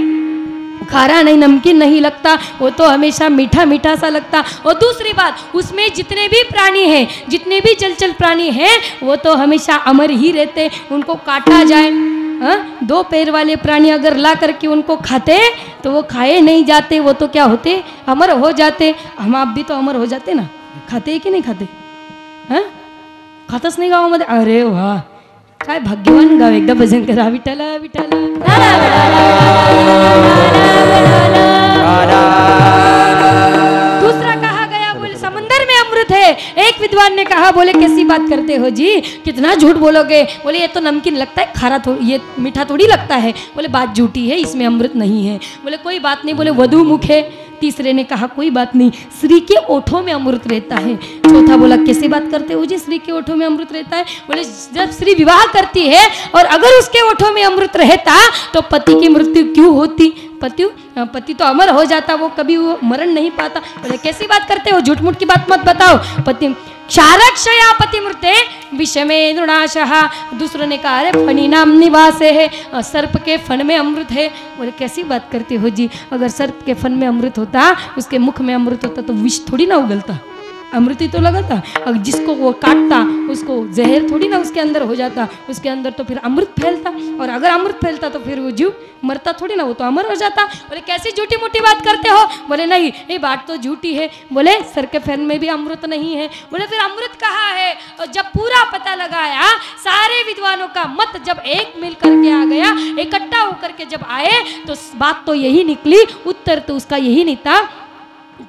खारा नहीं, नमकीन नहीं लगता, वो तो हमेशा मीठा मीठा सा लगता. और दूसरी बात, उसमें जितने भी प्राणी हैं, जितने भी जलचर प्राणी हैं, वो तो हमेशा अमर ही रहते. उनको काटा जाए, 2 पैर वाले प्राणी अगर ला करके उनको खाते तो वो खाए नहीं जाते, वो तो क्या होते, अमर हो जाते. हम आप भी तो अमर हो जाते ना. खाते की नाही खाते? खातच नाही गावामध्ये? अरे वा, काय भाग्यवान गाव. एकदा भजन करा, विठ्ठल विठ्ठल. दूसरा कहा गया, बोले समंदर में अमृत है. एक विद्वान ने कहा, बोले कैसी बात करते हो जी, कितना झूठ बोलोगे. बोले ये तो नमकीन लगता है, खारा थोड़ी, ये मीठा थोड़ी लगता है. बोले बात झूठी है, इसमें अमृत नहीं है. बोले कोई बात नहीं. बोले वधु मुख है. तीसरे ने कहा कोई बात नहीं, स्त्री के ओठों में अमृत रहता है. चौथा बोला कैसे बात करते हो जी, स्त्री के ओठों में अमृत रहता है. बोले जब स्त्री विवाह करती है और अगर उसके ओठों में अमृत रहता तो पति की मृत्यु क्यों होती? पति तो अमर हो जाता, वो कभी वो मरण नहीं पाता. बोले कैसी बात करते हो, झूठ मूठ की बात मत बताओ. पति क्षारक्षया पतिमृते विषमे नृणाशः. दूसरों ने कहा अरे फणी नाम निवास है, सर्प के फन में अमृत है. बोले कैसी बात करते हो जी, अगर सर्प के फन में अमृत होता, उसके मुख में अमृत होता तो विष थोड़ी ना उगलता, अमृत ही तो लगाता. और जिसको वो काटता उसको जहर थोड़ी ना उसके अंदर हो जाता, उसके अंदर तो फिर अमृत फैलता. और अगर अमृत फैलता तो फिर वो जीव मरता थोड़ी ना, वो तो अमर हो जाता. बोले कैसी झूठी मोटी बात करते हो? बोले नहीं, ये बात तो झूठी है. बोले सर के फैन में भी अमृत नहीं है. बोले फिर अमृत कहाँ है? और जब पूरा पता लगाया, सारे विद्वानों का मत जब एक मिल करके आ गया, इकट्ठा होकर के जब आए तो बात तो यही निकली, उत्तर तो उसका यही नहीं था.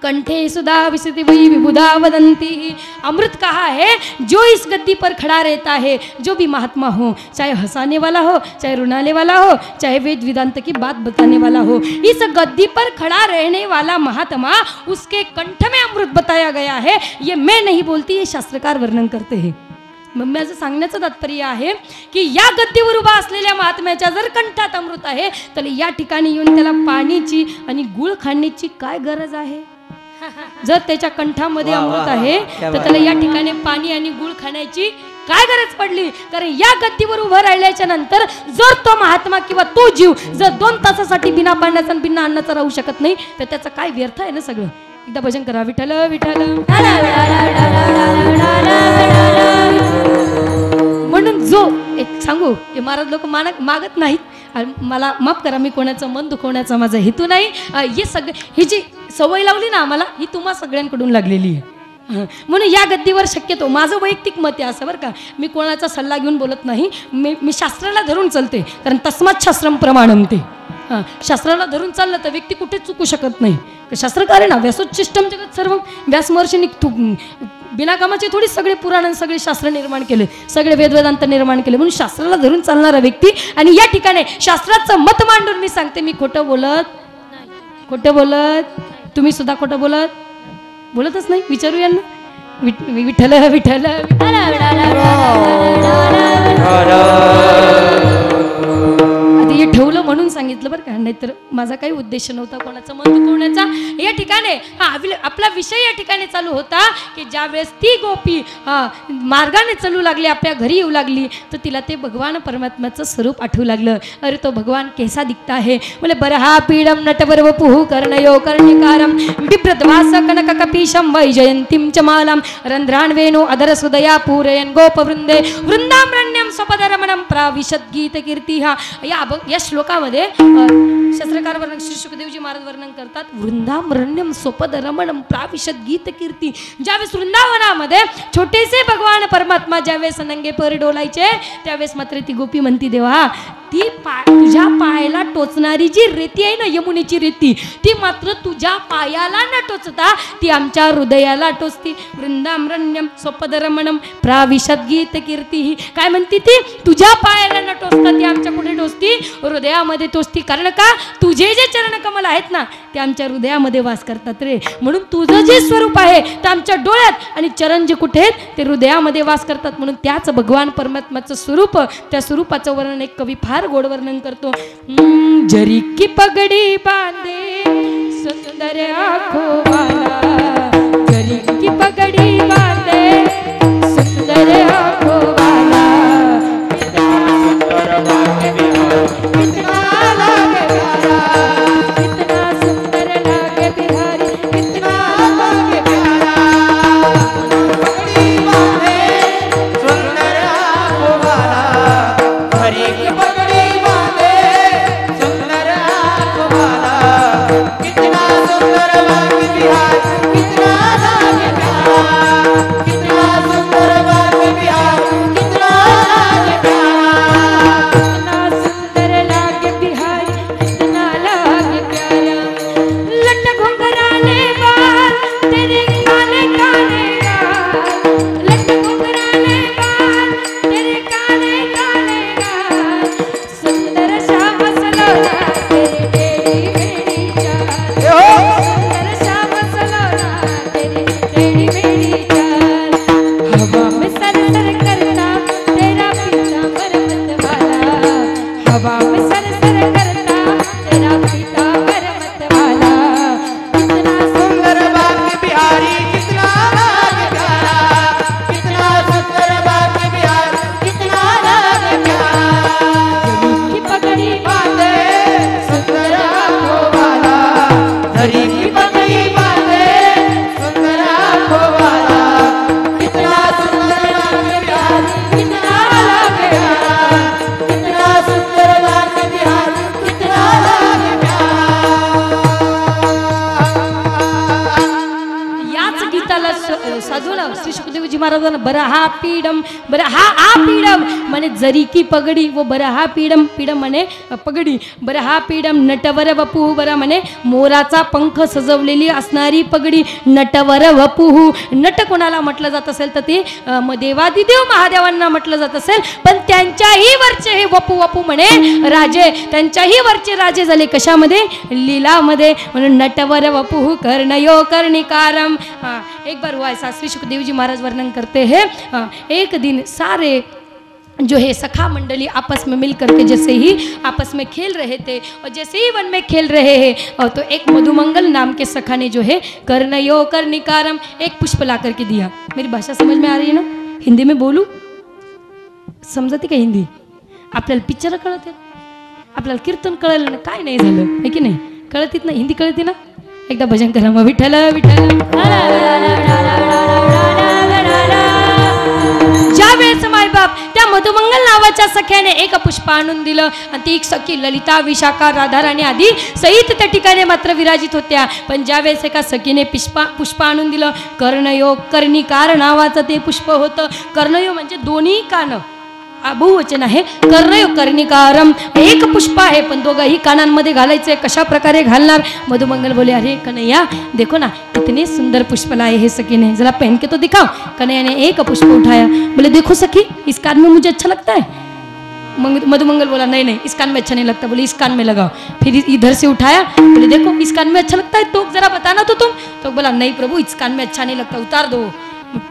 कंठे सुधा विशति वही विबुधा वदंती. अमृत कहा है? जो इस गद्दी पर खड़ा रहता है, जो भी महात्मा हो, चाहे हंसाने वाला हो, चाहे रुलाने वाला हो, चाहे वेद वेदांत की बात बताने वाला हो, इस गद्दी पर खड़ा रहने वाला महात्मा, उसके कंठ में अमृत बताया गया है. ये मैं नहीं बोलती, ये शास्त्रकार वर्णन करते हैं. माझं सांगण्याचं तात्पर्य आहे की या गद्दीवर उभा असलेल्या महात्म्याच्या जर कंठात अमृत आहे तर या ठिकाणी येऊन त्याला पाणीची आणि गुळ खाण्याची काय गरज आहे? जर त्याच्या कंठामध्ये अमृत आहे तर त्याला या ठिकाणी पाणी आणि गुळ खाण्याची काय गरज पडली? कारण या गद्दीवर उभं राहिल्याच्या नंतर जर तो महात्मा किंवा तो जीव जर 2 तासासाठी बिना पाण्याचा आणि बिना अन्नाचा राहू शकत नाही तर त्याचा काय व्यर्थ आहे ना सगळं. एकदा भजन करा, विठ्ठल विठ्ठल. म्हणून जो एक सांगू सांगू की महाराज लोक मागत नाहीत आणि मला माफ करा, मी कोणाचं मन दुखवण्याचा माझा हेतू नाही. हे सगळे ही जी सवय लावली ना आम्हाला, ही तुम्हा सगळ्यांकडून लागलेली आहे. म्हणून या गद्दीवर शक्यतो माझं वैयक्तिक मत आहे असं बरं का, मी कोणाचा सल्ला घेऊन बोलत नाही. मी शास्त्राला धरून चालते, कारण तस्मात शास्त्रम प्रमाणम ते. शास्त्राला धरून चाललं तर व्यक्ती कुठेच चुकू शकत नाही. शास्त्रकार आहे ना, व्यासोच्चिष्टम जगत सर्व. व्यासमहर्षींनी बिनाकामाचे थोडी सगळे पुराण सगळे शास्त्र निर्माण केले, सगळे वेदवेदांत निर्माण केले. म्हणून शास्त्राला धरून चालणारा व्यक्ती. आणि या ठिकाणी शास्त्राचं मत मांडून मी सांगते, मी खोटं बोलत तुम्ही सुद्धा खोटं बोलतच नाही. विचारू यांना. विठ्ठल विठ्ठल हे ठेवलं म्हणून सांगितलं बरं का, नाहीतर माझा काही उद्देश नव्हता कोणाचं मन दुखवण्याचा. या ठिकाणी आपला विषय या ठिकाणी चालू होता की ज्यावेळेस ती गोपी मार्गाने चालू लागली, आपल्या घरी येऊ लागली, तर तिला ते भगवान परमात्म्याचं स्वरूप आठवू लागलं. अरे तो भगवान कैसा दिखता है. बोले बरहा पीडम नटवर वपुः कर्णयो कर्णिकारम बिभ्रद्वास कनक कपीशम वैजयंतीम च मालाम रंध्रान वेणु अधर सुदया पूरयन गोपवृंदे वृंदामरण्यम स्वपदरमणम प्राविशद गीत कीर्तिहा. या श्लोकामध्ये शास्त्रकार वर्णन श्री शुकदेवजी महाराज वर्णन करतात, वृंदामरण्यम स्वपद रमणम प्राविशद गीत कीर्ती. ज्यावेळेस वृंदावनामध्ये छोटेसे भगवान परमात्मा ज्यावेळेस नंगे पर डोलायचे, त्यावेळेस मात्र ती गोपी म्हणती, देवा ती तुझ्या पायाला टोचणारी जी रेती आहे ना, यमुनेची रेती, ती मात्र तुझ्या पायाला न टोचता ती आमच्या हृदयाला टोचती. वृंदामरण्यम स्वपदरमणम प्राविशद गीत कीर्ती. काय म्हणती ती? तुझ्या पायाला न टोचता ती आमच्या कुठे टोचती? हृदयामध्ये टोचती. कारण का? तुझे जे चरणकमल आहेत ना, ते आमच्या हृदयामध्ये वास करतात रे. म्हणून तुझं जे स्वरूप आहे ते आमच्या डोळ्यात, आणि चरण जे कुठे आहेत ते हृदयामध्ये वास करतात. म्हणून त्याच भगवान परमात्म्याचं स्वरूप, त्या स्वरूपाचं वर्णन एक कवी फार गोड वर्णन करतो. जरी की पगडी बांधे सुंदर आँखों वाला, जरी की पगडी बांधे सुंदर आँखों वाला, कितना लागे प्यारा, कितना सुंदर लागे बिहारी, कितना लागे प्यारा.
पगड़ी बांधे सुंदर आँखों वाला, हरी की पगड़ी बांधे सुंदर आँखों वाला, कितना सुंदर लागे बिहार, कितना लागे प्यारा, कितना सुंदर लागे बिहार, कितना लागे प्यारा,
कितना सुंदर लागे बिहारी, कितना लागे प्यारा. लट घुंघराले बाल तेरे काले काले गाल, लट घुंघराले बाल तेरे काले काले गाल, सुंदर श्याम सलोना तेरी टेढ़ी मेढ़ी चाल, सुंदर श्याम सलोना तेरी टेढ़ी मेढ़ी चाल. हवा में सर सर करता तेरा पीतांबर मत वाला, हवा में सर सर करता तेरा पीतांबर मत वाला. कितना
सुंदर बाग बिहारी, कितना लागे प्यारा, कितना सुंदर बाग बिहार, कितना लागे प्यारा.
की पगड़ी
बांधे सुंदर आँखों वाला, हरी की पगड़ी बांधे सुंदर आँखों वाला, कितना सुंदर लागे बिहार, कितना लागे प्यारा, कितना सुंदर लागे बिहार, कितना लागे प्यारा.
याच गीताला साधून श्री शुकदेवजी महाराजांना बरहा पीडम, बरहा आ पीडम म्हणे जरी की पगडी, व बरहा पीडम, पीडम म्हणे पगडी, बरहा पीडम नटवर वपुः, बरा म्हणे मोराचा पंख सजवलेली असणारी पगडी. नटवर वपुः, नट कोणाला म्हटलं जात असेल तर ते देवादिदेव महादेवांना म्हटलं जात असेल, पण त्यांच्याही वरचे हे वपू वपू म्हणे राजे, त्यांच्याही वरचे राजे झाले कशामध्ये? लीलामध्ये. म्हणून नटवर वपुः कर्णयो कर्णिकारम. एक बार हुआ ऐसा, श्री सुखदेव जी महाराज वर्णन करते हैं, एक दिन सारे जो है सखा मंडली आपस में मिल करके जैसे ही आपस में खेल रहे थे, और जैसे ही वन में खेल रहे हैं तो एक मधुमंगल नाम के सखा ने जो है कर्णयो कर्णिकारम एक पुष्प ला करके दिया. मेरी भाषा समझ में आ रही है ना? हिंदी में बोलू? समजते का हिंदी? आपल्याला पिक्चर कळते, आपल्याला कीर्तन कळलं ना, काय नाही झालं आहे की नाही? कळतीत ना, हिंदी कळते ना? एकदा भजन करा मग. विठ्ठल विठ्ठल. ज्या वेळेस मायबाप त्या मधुमंगल नावाच्या सख्याने एक पुष्प आणून दिलं आणि ती एक सखी ललिता, विशाखा, राधाराणी आदी सहित त्या ठिकाणी मात्र विराजित होत्या. पण ज्यावेळेस एका सखीने पुष्प आणून दिलं, कर्णयोग कर्णिकार नावाचं ते पुष्प होतं. कर्णयोग म्हणजे दोन्ही कान, बहुवचन आहे. कर्णयोग कर्णिकारम, एक पुष्प आहे पण दोघंही कानांमध्ये घालायचे. कशा प्रकारे घालणार? मधुमंगल बोले, अरे कन्हैया देखो ना कितने सुंदर पुष्प लाए है सखी ने, जरा पहन के तो दिखाओ. कन्हैया ने एक पुष्प उठाया, बोले देखो सखी इस कान में मुझे अच्छा लगता है. मधुमंगल बोला नहीं नहीं इस कान में अच्छा नहीं लगता. बोले इस कान में लगाओ. फिर इधर से उठाया, बोले देखो इस कान में अच्छा लगता है तो जरा बताना तो तुम. तो बोला नहीं प्रभु इस कान में अच्छा नहीं लगता, उतार दो.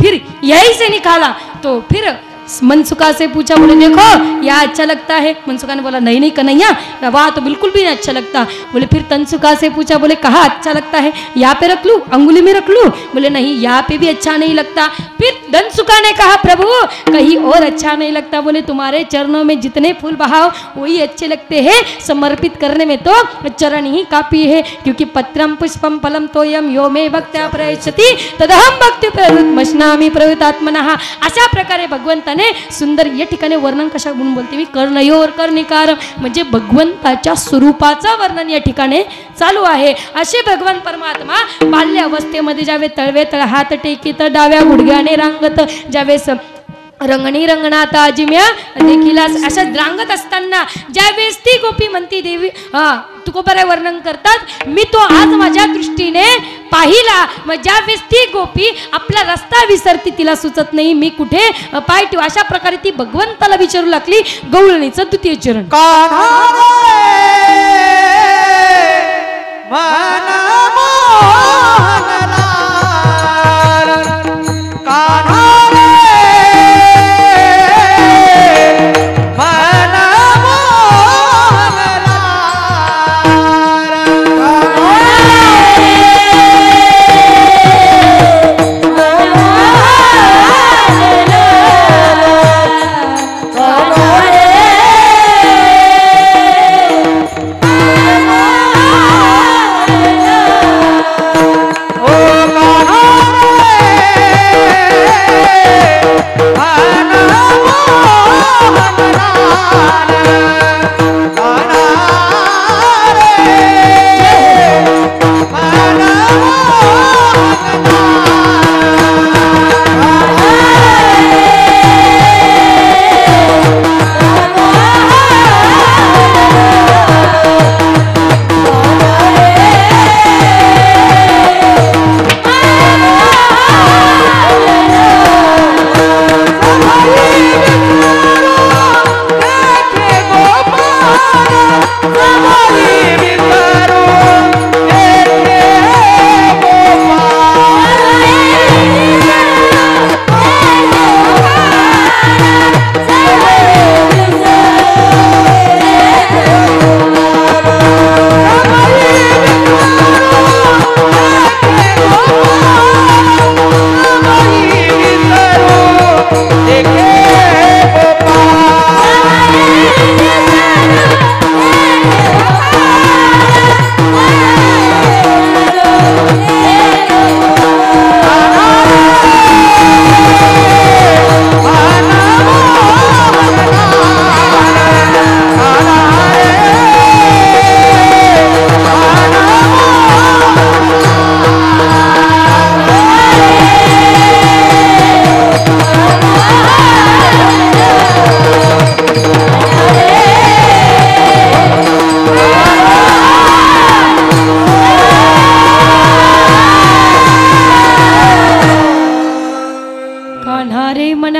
फिर यही से निकाला तो फिर मनसुखा से पूछा, बोले देखो यह अच्छा लगता है. मनसुखा ने बोला नहीं नहीं कन्हैया वाह तो बिल्कुल भी नहीं अच्छा लगता. बोले फिर तनसुखा से पूछा, बोले कहाँ अच्छा लगता है, यहाँ पे रख लूँ, अंगुली में रख लूँ. बोले नहीं यहाँ पे भी अच्छा नहीं लगता. फिर धनसुखा ने कहा प्रभु कहीं और अच्छा नहीं लगता. बोले तुम्हारे चरणों में जितने फूल बहाओ वही अच्छे लगते हैं, समर्पित करने में तो चरण ही काफी है. क्योंकि पत्रम पुष्पम फलम तोयम यो मे भक्त्या प्रयच्छति तदहम भक्ति प्रवृत्तमश्नामि प्रवृत्तात्मनः. अशा प्रकारे भगवंताने सुंदर या ठिकाणी वर्णन कशा म्हणून बोलते मी, कर्णयोर कर्णिकार म्हणजे भगवंताच्या स्वरूपाचं वर्णन या ठिकाणी चालू आहे. असे भगवान परमात्मा बाल्य अवस्थेमध्ये ज्यावे तळवे तळ हात टेकीत डाव्या गुडघ्याने रांगत, ज्यावेळेस रंगणी रंगणात आजिम्या देखील अशा रांगत असताना ज्यावेळेस ती गोपी म्हणती देवी तुकोबाराय वर्णन करतात, मी तो आज माझ्या दृष्टीने पाहिला. मग ज्यावेळेस ती गोपी आपला रस्ता विसरती, तिला सुचत नाही मी कुठे पाय ठेवू. अशा प्रकारे ती भगवंताला विचारू लागली. गवळणीचं द्वितीय चरण.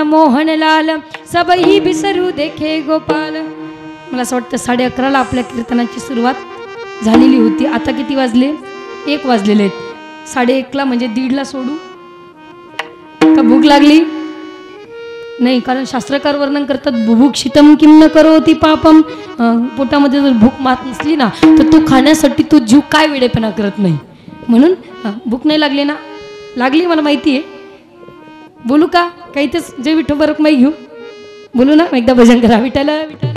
मोहनलाल सबही बिसरू देखे गोपाल. मला असं वाटतं 11:30 आपल्या कीर्तनाची सुरुवात झालेली होती. आता किती वाजले? 1 वाजलेले आहेत. 1:30 म्हणजे 1:30 सोडू का? भूक लागली नाही, कारण शास्त्रकार वर्णन करतात बुभुक्षितम किम न करोति पापम. पोटामध्ये जर भूक मात नसली ना तर तो खाण्यासाठी तो जीव काय वेडेपणा करत नाही. म्हणून भूक नाही लागली ना? लागली मला माहिती आहे. बोलू का? काही तेच जय विठोबा रखमाई घेऊ. बोलू ना? एकदा भजन करा. विठाला विठाला.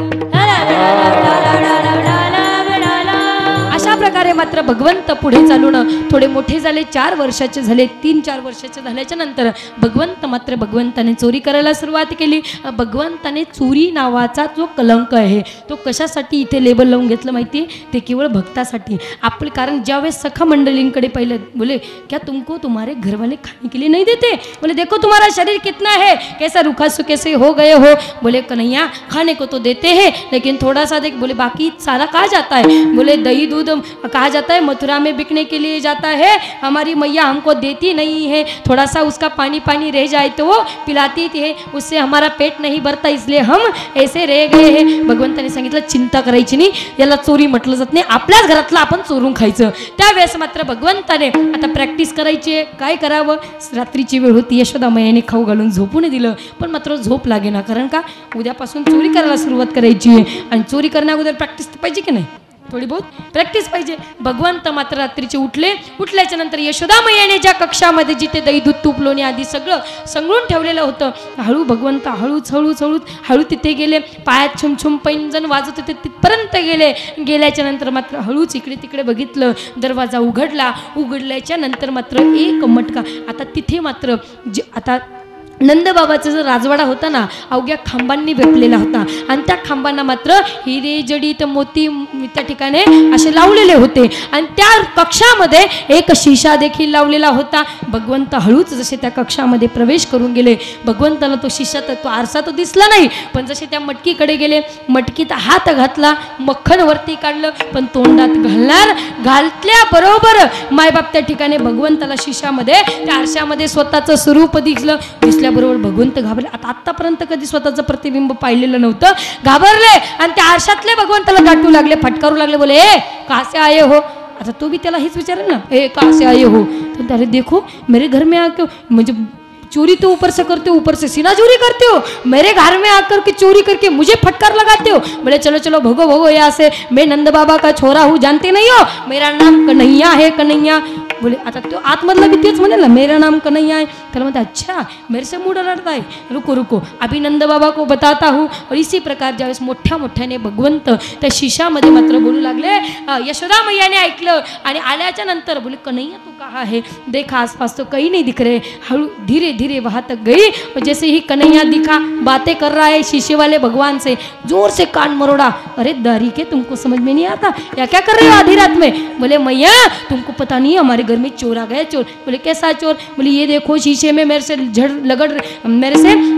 अशा प्रकारे प्रकारे मात्र भगवंत पुढे चालून थोडे मोठे झाले, 4 वर्षाचे झाले, 3-4 वर्षाचे झाल्याच्या नंतर भगवंत मात्र भगवंताने चोरी करायला सुरुवात केली. भगवंताने चोरी नावाचा जो कलंक आहे तो कशासाठी इथे लेबल लावून घेतलं माहिती आहे? ते केवळ भक्तासाठी. आपले कारण ज्यावेळेस सखा मंडलींकडे पहिले बोले क्या तुमको तुम्हारे घर वाले खाने के लिए नहीं देते? बोले देखो तुम्हारा शरीर कितना है, कैसा रूखा सूखे से हो गए हो. बोले कन्हैया खाने को तो देते हैं लेकिन थोड़ा सा देख. बोले बाकी सारा कहाँ जाता है? बोले दही दूध कहा जाता है मथुरा में बिकने के लिए जाता है, हमारी मैया हमको देती नहीं है, थोड़ा सा उसका पानी पानी रह जाए तो वो पिलाती थी, उससे हमारा पेट नहीं भरता इसलिए हम ऐसे रह गए हैं. भगवंताने सांगितलं चिंता करायची नाही, याला चोरी म्हटलं जात नाही, आपल्याच घरातलं आपण चोरून खायचं. त्यावेळेस मात्र भगवंताने आता प्रॅक्टिस करायची आहे. काय करावं? रात्रीची वेळ होती, यशोदा मैयाने खाऊ घालून झोपून दिलं, पण मात्र झोप लागेना. कारण का उद्यापासून चोरी करायला सुरुवात करायची आहे आणि चोरी करण्या अगोदर प्रॅक्टिस पाहिजे की नाही? थोडी बहुत प्रॅक्टिस पाहिजे. भगवंत मात्र रात्रीचे उठल्याच्या नंतर यशोदा मैयाने ज्या कक्षामध्ये जिथे दही दूध तूप लोणी आधी सगळं संगळून ठेवलेलं होतं, हळू भगवंत हळू तिथे गेले. पायात छुमछुम पैंजण वाजत होते तिथपर्यंत गेल्याच्या नंतर मात्र हळूच इकडे तिकडे बघितलं. दरवाजा उघडल्याच्या नंतर मात्र एक मटका. आता तिथे मात्र आता नंदबाबाचा जो राजवाडा होता ना अवघ्या खांबांनी वेपलेला होता आणि त्या खांबांना मात्र हिरे जडीत मोती त्या ठिकाणी असे लावलेले होते आणि त्या कक्षामध्ये एक शिशा देखील लावलेला होता. भगवंत हळूच जसे त्या कक्षामध्ये प्रवेश करून गेले, भगवंताला तो शिशा तो आरसा तो दिसला नाही, पण जसे त्या मटकीकडे गेले, मटकीत हात घातला, मक्खन वरती काढलं, पण तोंडात घातल्याबरोबर मायबाप त्या ठिकाणी भगवंताला शिशामध्ये त्या आरशामध्ये स्वतःचं स्वरूप दिसल्याबरोबर भगवंत घाबरले. आतापर्यंत कधी स्वतःचं प्रतिबिंब पाहिलेलं नव्हतं. घाबरले आणि त्या आरशातले भगवंताला गाठू लागले, फटकारू लागले. बोले ए कहासे आए हो? आता तो भी त्याला हेच विचारेल ना, ए कहासे आए हो? तो अरे देखो मेरे घर में आके म्हणजे चोरी तो ऊपर से करते हो, ऊपर से सीना चोरी करते हो, मेरे घर में आकर के चोरी करके मुझे फटकार लगाते हो. बोले चलो चलो भगो यहाँ से, मैं नंद बाबा का छोरा हूँ, जानते नहीं हो, मेरा नाम कन्हैया है, कन्हैया. बोले आता तो आतमधला भी तेच म्हणाला मेरा नाम कन्हैया है. त्याला म्हणते अच्छा मेरे से मूड लड़ता है, रुको अभी नंद बाबा को बताता हूँ. और इसी प्रकार ज्यावेळेस मोठ्याने भगवंत त्या शिशामध्ये मात्र बोलू लागले. यशोदा मैयाने ऐकलं आणि आल्याच्या नंतर बोले कन्हैया तू कहाँ है? देखा आसपास तो कहीं नहीं दिख रहे. हळू धीरे धीरे वहां तक गई और जैसे ही कन्हैया दिखा बातें कर रहा है शीशे वाले भगवान से, जोर से कान मरोड़ा. अरे दारी के तुमको समझ में नहीं आता या क्या कर रहे हो आधी रात में? बोले मैया तुमको पता नहीं हमारे घर में चोर आ गया. चोर? बोले कैसा चोर? बोले ये देखो शीशे में मेरे से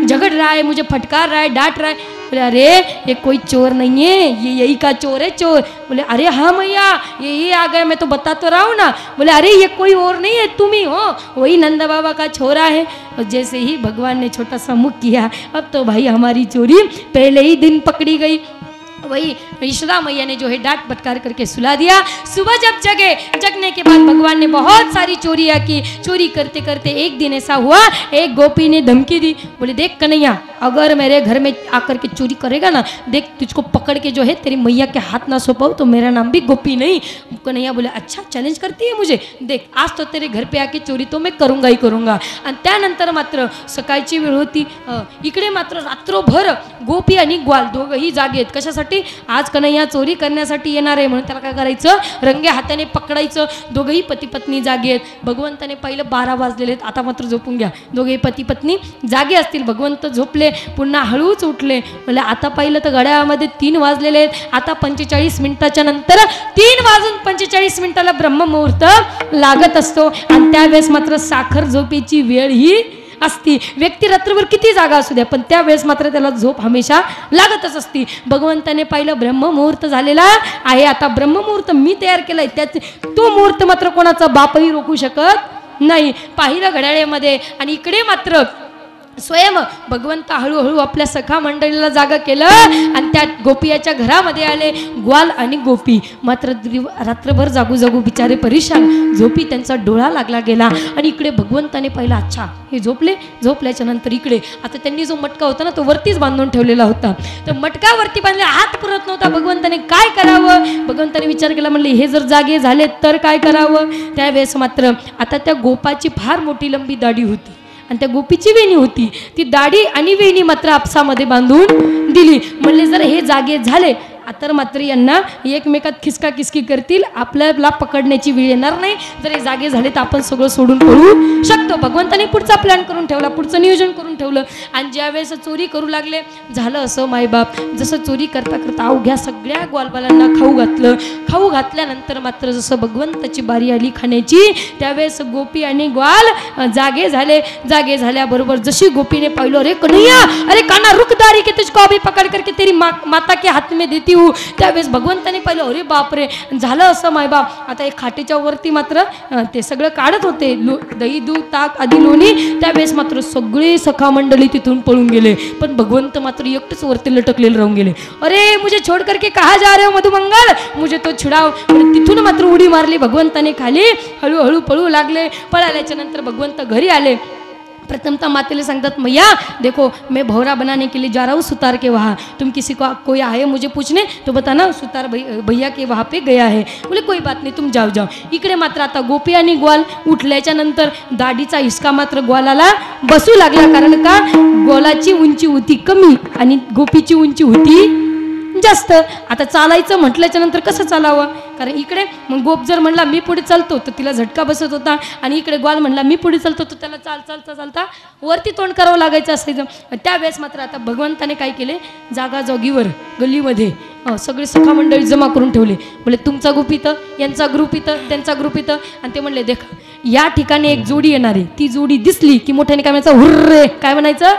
झगड़ रहा है, मुझे फटकार रहा है, डांट रहा है. बोले अरे ये कोई चोर नहीं है, ये यही का चोर है, चोर. बोले अरे हाँ मैया यही आ गए, मैं तो बता तो रहा हूँ ना. बोले अरे ये कोई और नहीं है, तुम ही हो, वही नंद बाबा का छोरा है. और जैसे ही भगवान ने छोटा सा मुख किया, अब तो भाई हमारी चोरी पहले ही दिन पकड़ी गई. वही यशोदा मैया ने जो है डांट फटकार करके सुला दिया. सुबह जब जगने के बाद भगवान ने बहुत सारी चोरियां की. चोरी करते करते एक दिन ऐसा हुआ, एक गोपी ने धमकी दी. बोले देख कन्हैया अगर मेरे घर में आकर के चोरी करेगा ना, देख तुझको पकड़ के जो है तेरी मैया के हाथ ना सौंपाऊं तो मेरा नाम भी गोपी नहीं. कन्हैया बोले अच्छा चॅलेंज करती है मुझे, देख आज तो तेरे घर पे आके चोरी तो मैं करूंगा ही करूंगा. आणि त्यानंतर मात्र सकाळची वेळ होती. इकडे मात्र रात्रभर गोपी आणि ग्वाल दोघंही जागे आहेत. कशासाठी? आज कन्हैया चोरी करण्यासाठी येणार आहे म्हणून त्याला काय करायचं, रंगे हाताने पकडायचं. दोघंही पती पत्नी जागे आहेत. भगवंताने पहिलं 12 वाजलेले आहेत, आता मात्र झोपून घ्या. दोघेही पती पत्नी जागे असतील. भगवंत झोपले, पुन्हा हळूच उठले. म्हणजे आता पाहिलं तर घड्याळामध्ये 3 वाजलेले आहेत. आता 45 मिनिटाच्या नंतर 3:45 ब्रह्ममुहूर्त लागत असतो आणि त्यावेळेस मात्र साखर झोपेची वेळ ही असती. व्यक्ती रात्रभर किती जागा असू द्या पण त्यावेळेस मात्र त्याला झोप हमेशा लागतच असती. भगवंताने पाहिलं ब्रह्ममुहूर्त झालेला आहे. आता ब्रह्ममुहूर्त मी तयार केलाय, त्यात तो मुहूर्त मात्र कोणाचा बापही रोखू शकत नाही. पाहिलं घड्याळेमध्ये आणि इकडे मात्र स्वयं भगवंत हळूहळू आपल्या सखा मंडळीला जागा केलं आणि त्या गोपियाच्या घरामध्ये आले. ग्वाल आणि गोपी मात्र रात्रभर जागू बिचारे परेशान. झोपी त्यांचा डोळा लागला गेला आणि इकडे भगवंताने पाहिलं अच्छा हे झोपल्याच्या नंतर इकडे आता त्यांनी जो मटका होता ना तो वरतीच बांधून ठेवलेला होता. तर मटका वरती बांधले, हात पुरत नव्हता. भगवंताने काय करावं? भगवंताने विचार केला, म्हणले हे जर जागे झाले तर काय करावं? त्यावेळेस मात्र आता त्या गोपाची फार मोठी लंबी दाढी होती आणि त्या गोपीची वेणी होती. ती दाढी आणि वेणी मात्र आपसामध्ये बांधून दिली. म्हणले जर हे जागे झाले तर मात्र यांना एकमेकात खिसका खिसकी करतील, आपल्याला पकडण्याची वेळ येणार नाही. जर हे जागे झाले तर आपण सगळं सोडून पळू शकतो. भगवंताने पुढचा प्लॅन करून ठेवला, पुढचं नियोजन करून ठेवलं. आणि ज्यावेळेस चोरी करू लागले, झालं असं मायबाप जसं चोरी करता करता अवघ्या सगळ्या ग्वालबालांना खाऊ घातलं. खाऊ घातल्यानंतर मात्र जसं भगवंताची बारी आली खाण्याची, त्यावेळेस गोपी आणि ग्वाल जागे झाले. जागे झाल्याबरोबर जशी गोपीने पाहिलं, अरे कन्हैया, अरे काना रुकदारी के तुझको अभी पकड़ करके तेरी माता के हाथ में देती हूँ. त्यावेळेस भगवंताने पाहिलं, अरे बापरे, झालं असं मायबाप. आता एक खाटेच्या वरती मात्र ते सगळं काढत होते, दही दूध ताक आधी लोणी. त्यावेळेस मात्र सगळे सखा मंडळी तिथून पळून गेले, पण भगवंत मात्र एकटेच वरती लटकलेले राहून गेले. अरे मुझे छोड़ करके कहा जा रहे हो मधुमंगल, मुझे तो छुड़ाव. तिथून मात्र उडी मारली भगवंताने खाली. हळूहळू पळू लागले. पळाल्याच्या नंतर भगवंत घरी आले. प्रथमतः मातेले सांगतात, मैया देखो मैं भौरा बनाने के लिए जा रहा हूँ सुतार के वहाँ, तुम किसी को कोई आए मुझे पूछने तो बताना सुतार भैया के वहाँ पे गया है. बोले कोई बात नहीं, तुम जाओ जाओ. इकडे मात्र आता गोपी आणि ग्वाल उठल्याच्या नंतर दाढीचा हिसका मात्र ग्वालाला बसू लागला. कारण का, ग्वालाची उंची होती कमी आणि गोपीची उंची होती जास्त. आता चालायचं म्हटल्याच्या नंतर कसं चालावं, कारण इकडे मग गोप जर म्हणला मी पुढे चालतो तर तिला झटका बसत होता, आणि इकडे ग्वाल म्हणला मी पुढे चालतो तर त्याला चालता चालता वरती तोंड करावं लागायचं असायचं. त्यावेळेस मात्र आता भगवंताने काय केले, जागाजोगीवर गल्लीमध्ये सगळे सखा मंडळी जमा करून ठेवले. बोले तुमचा ग्रुप इथं, यांचा ग्रुप इथं, त्यांचा ग्रुप इथं. आणि ते म्हणले, देखा या ठिकाणी एक जोडी येणार आहे, ती जोडी दिसली की मोठ्याने काय म्हणायचं, हुर्रे. काय म्हणायचं,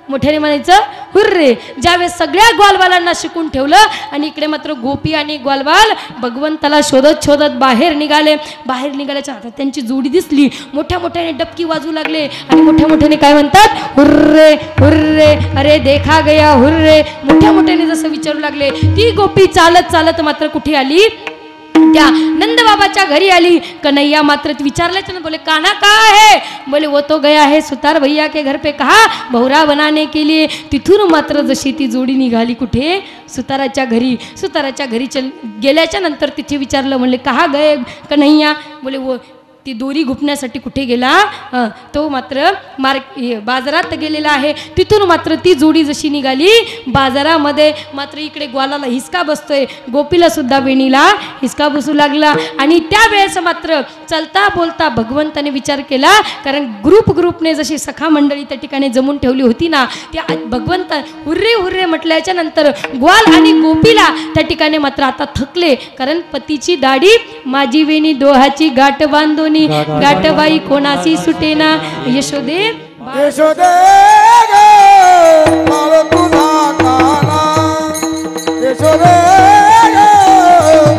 मोठ्याने म्हणायचं हुर्रे. ज्यावेळेस सगळ्या ग्वालबालांना शिकून ठेवलं, आणि इकडे मात्र गोपी आणि ग्वालबाल भगवंताला शोधत शोधत बाहेर निघाले. बाहेर निघाल्याच्या आता त्यांची जोडी दिसली, मोठ्या मोठ्याने डबकी वाजू लागले आणि मोठ्या मोठ्याने काय म्हणतात, हुर्रे हुर्रे, अरे देखा गया हुर्रे. मोठ्या मोठ्याने जसं विचारू लागले, ती गोपी चालत चालत मात्र कुठे आली, त्या नंदबाबाच्या घरी आली. कन्हैया मात्र विचारल्याच्या ना, बोले कान्हा कहाँ है. बोले वो तो गया है सुतार भैया के घर पे, कहा भौरा बनाने के लिए. तिथून मात्र जशी ती जोडी निघाली कुठे, सुताराच्या घरी. सुताराच्या घरी गेल्याच्या नंतर तिथे विचारलं, म्हणले कहा गए कन्हैया. बोले वो ती दोरी घुपण्यासाठी कुठे गेला, तो मात्र बाजारात गेलेला आहे. तिथून मात्र ती जोडी जशी निघाली बाजारामध्ये, मात्र इकडे ग्वालाला हिसका बसतोय, गोपीला सुद्धा वेणीला हिसका बसू लागला. आणि त्यावेळेस मात्र चलता बोलता भगवंताने विचार केला, कारण ग्रुपने जशी सखा मंडळी त्या ठिकाणी जमून ठेवली होती ना, त्या भगवंत हुर्रे हुर्रे म्हटल्याच्या नंतर ग्वाल आणि गोपीला त्या ठिकाणी मात्र आता थकले. कारण पतीची दाढी माझी वेणी दोहाची गाठ बांधून गाठबाई कोणाची सुटेना. यशोदे
यशोदे बाळ तुझा काना, यशोदे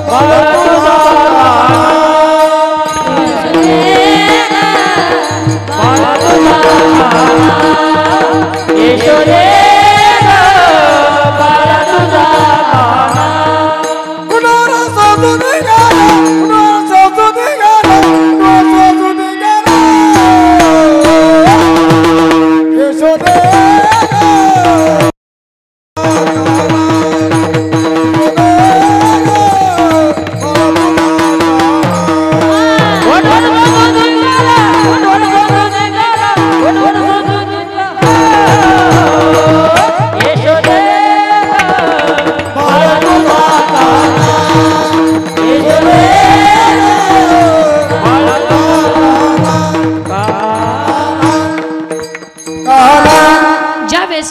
बाळ तुझा
यशोदे बाळ तुझा काना.
कुणाला साजू निघाला, कुणाला साजू निघाला, कुणाला साजू निघाला. यशोदे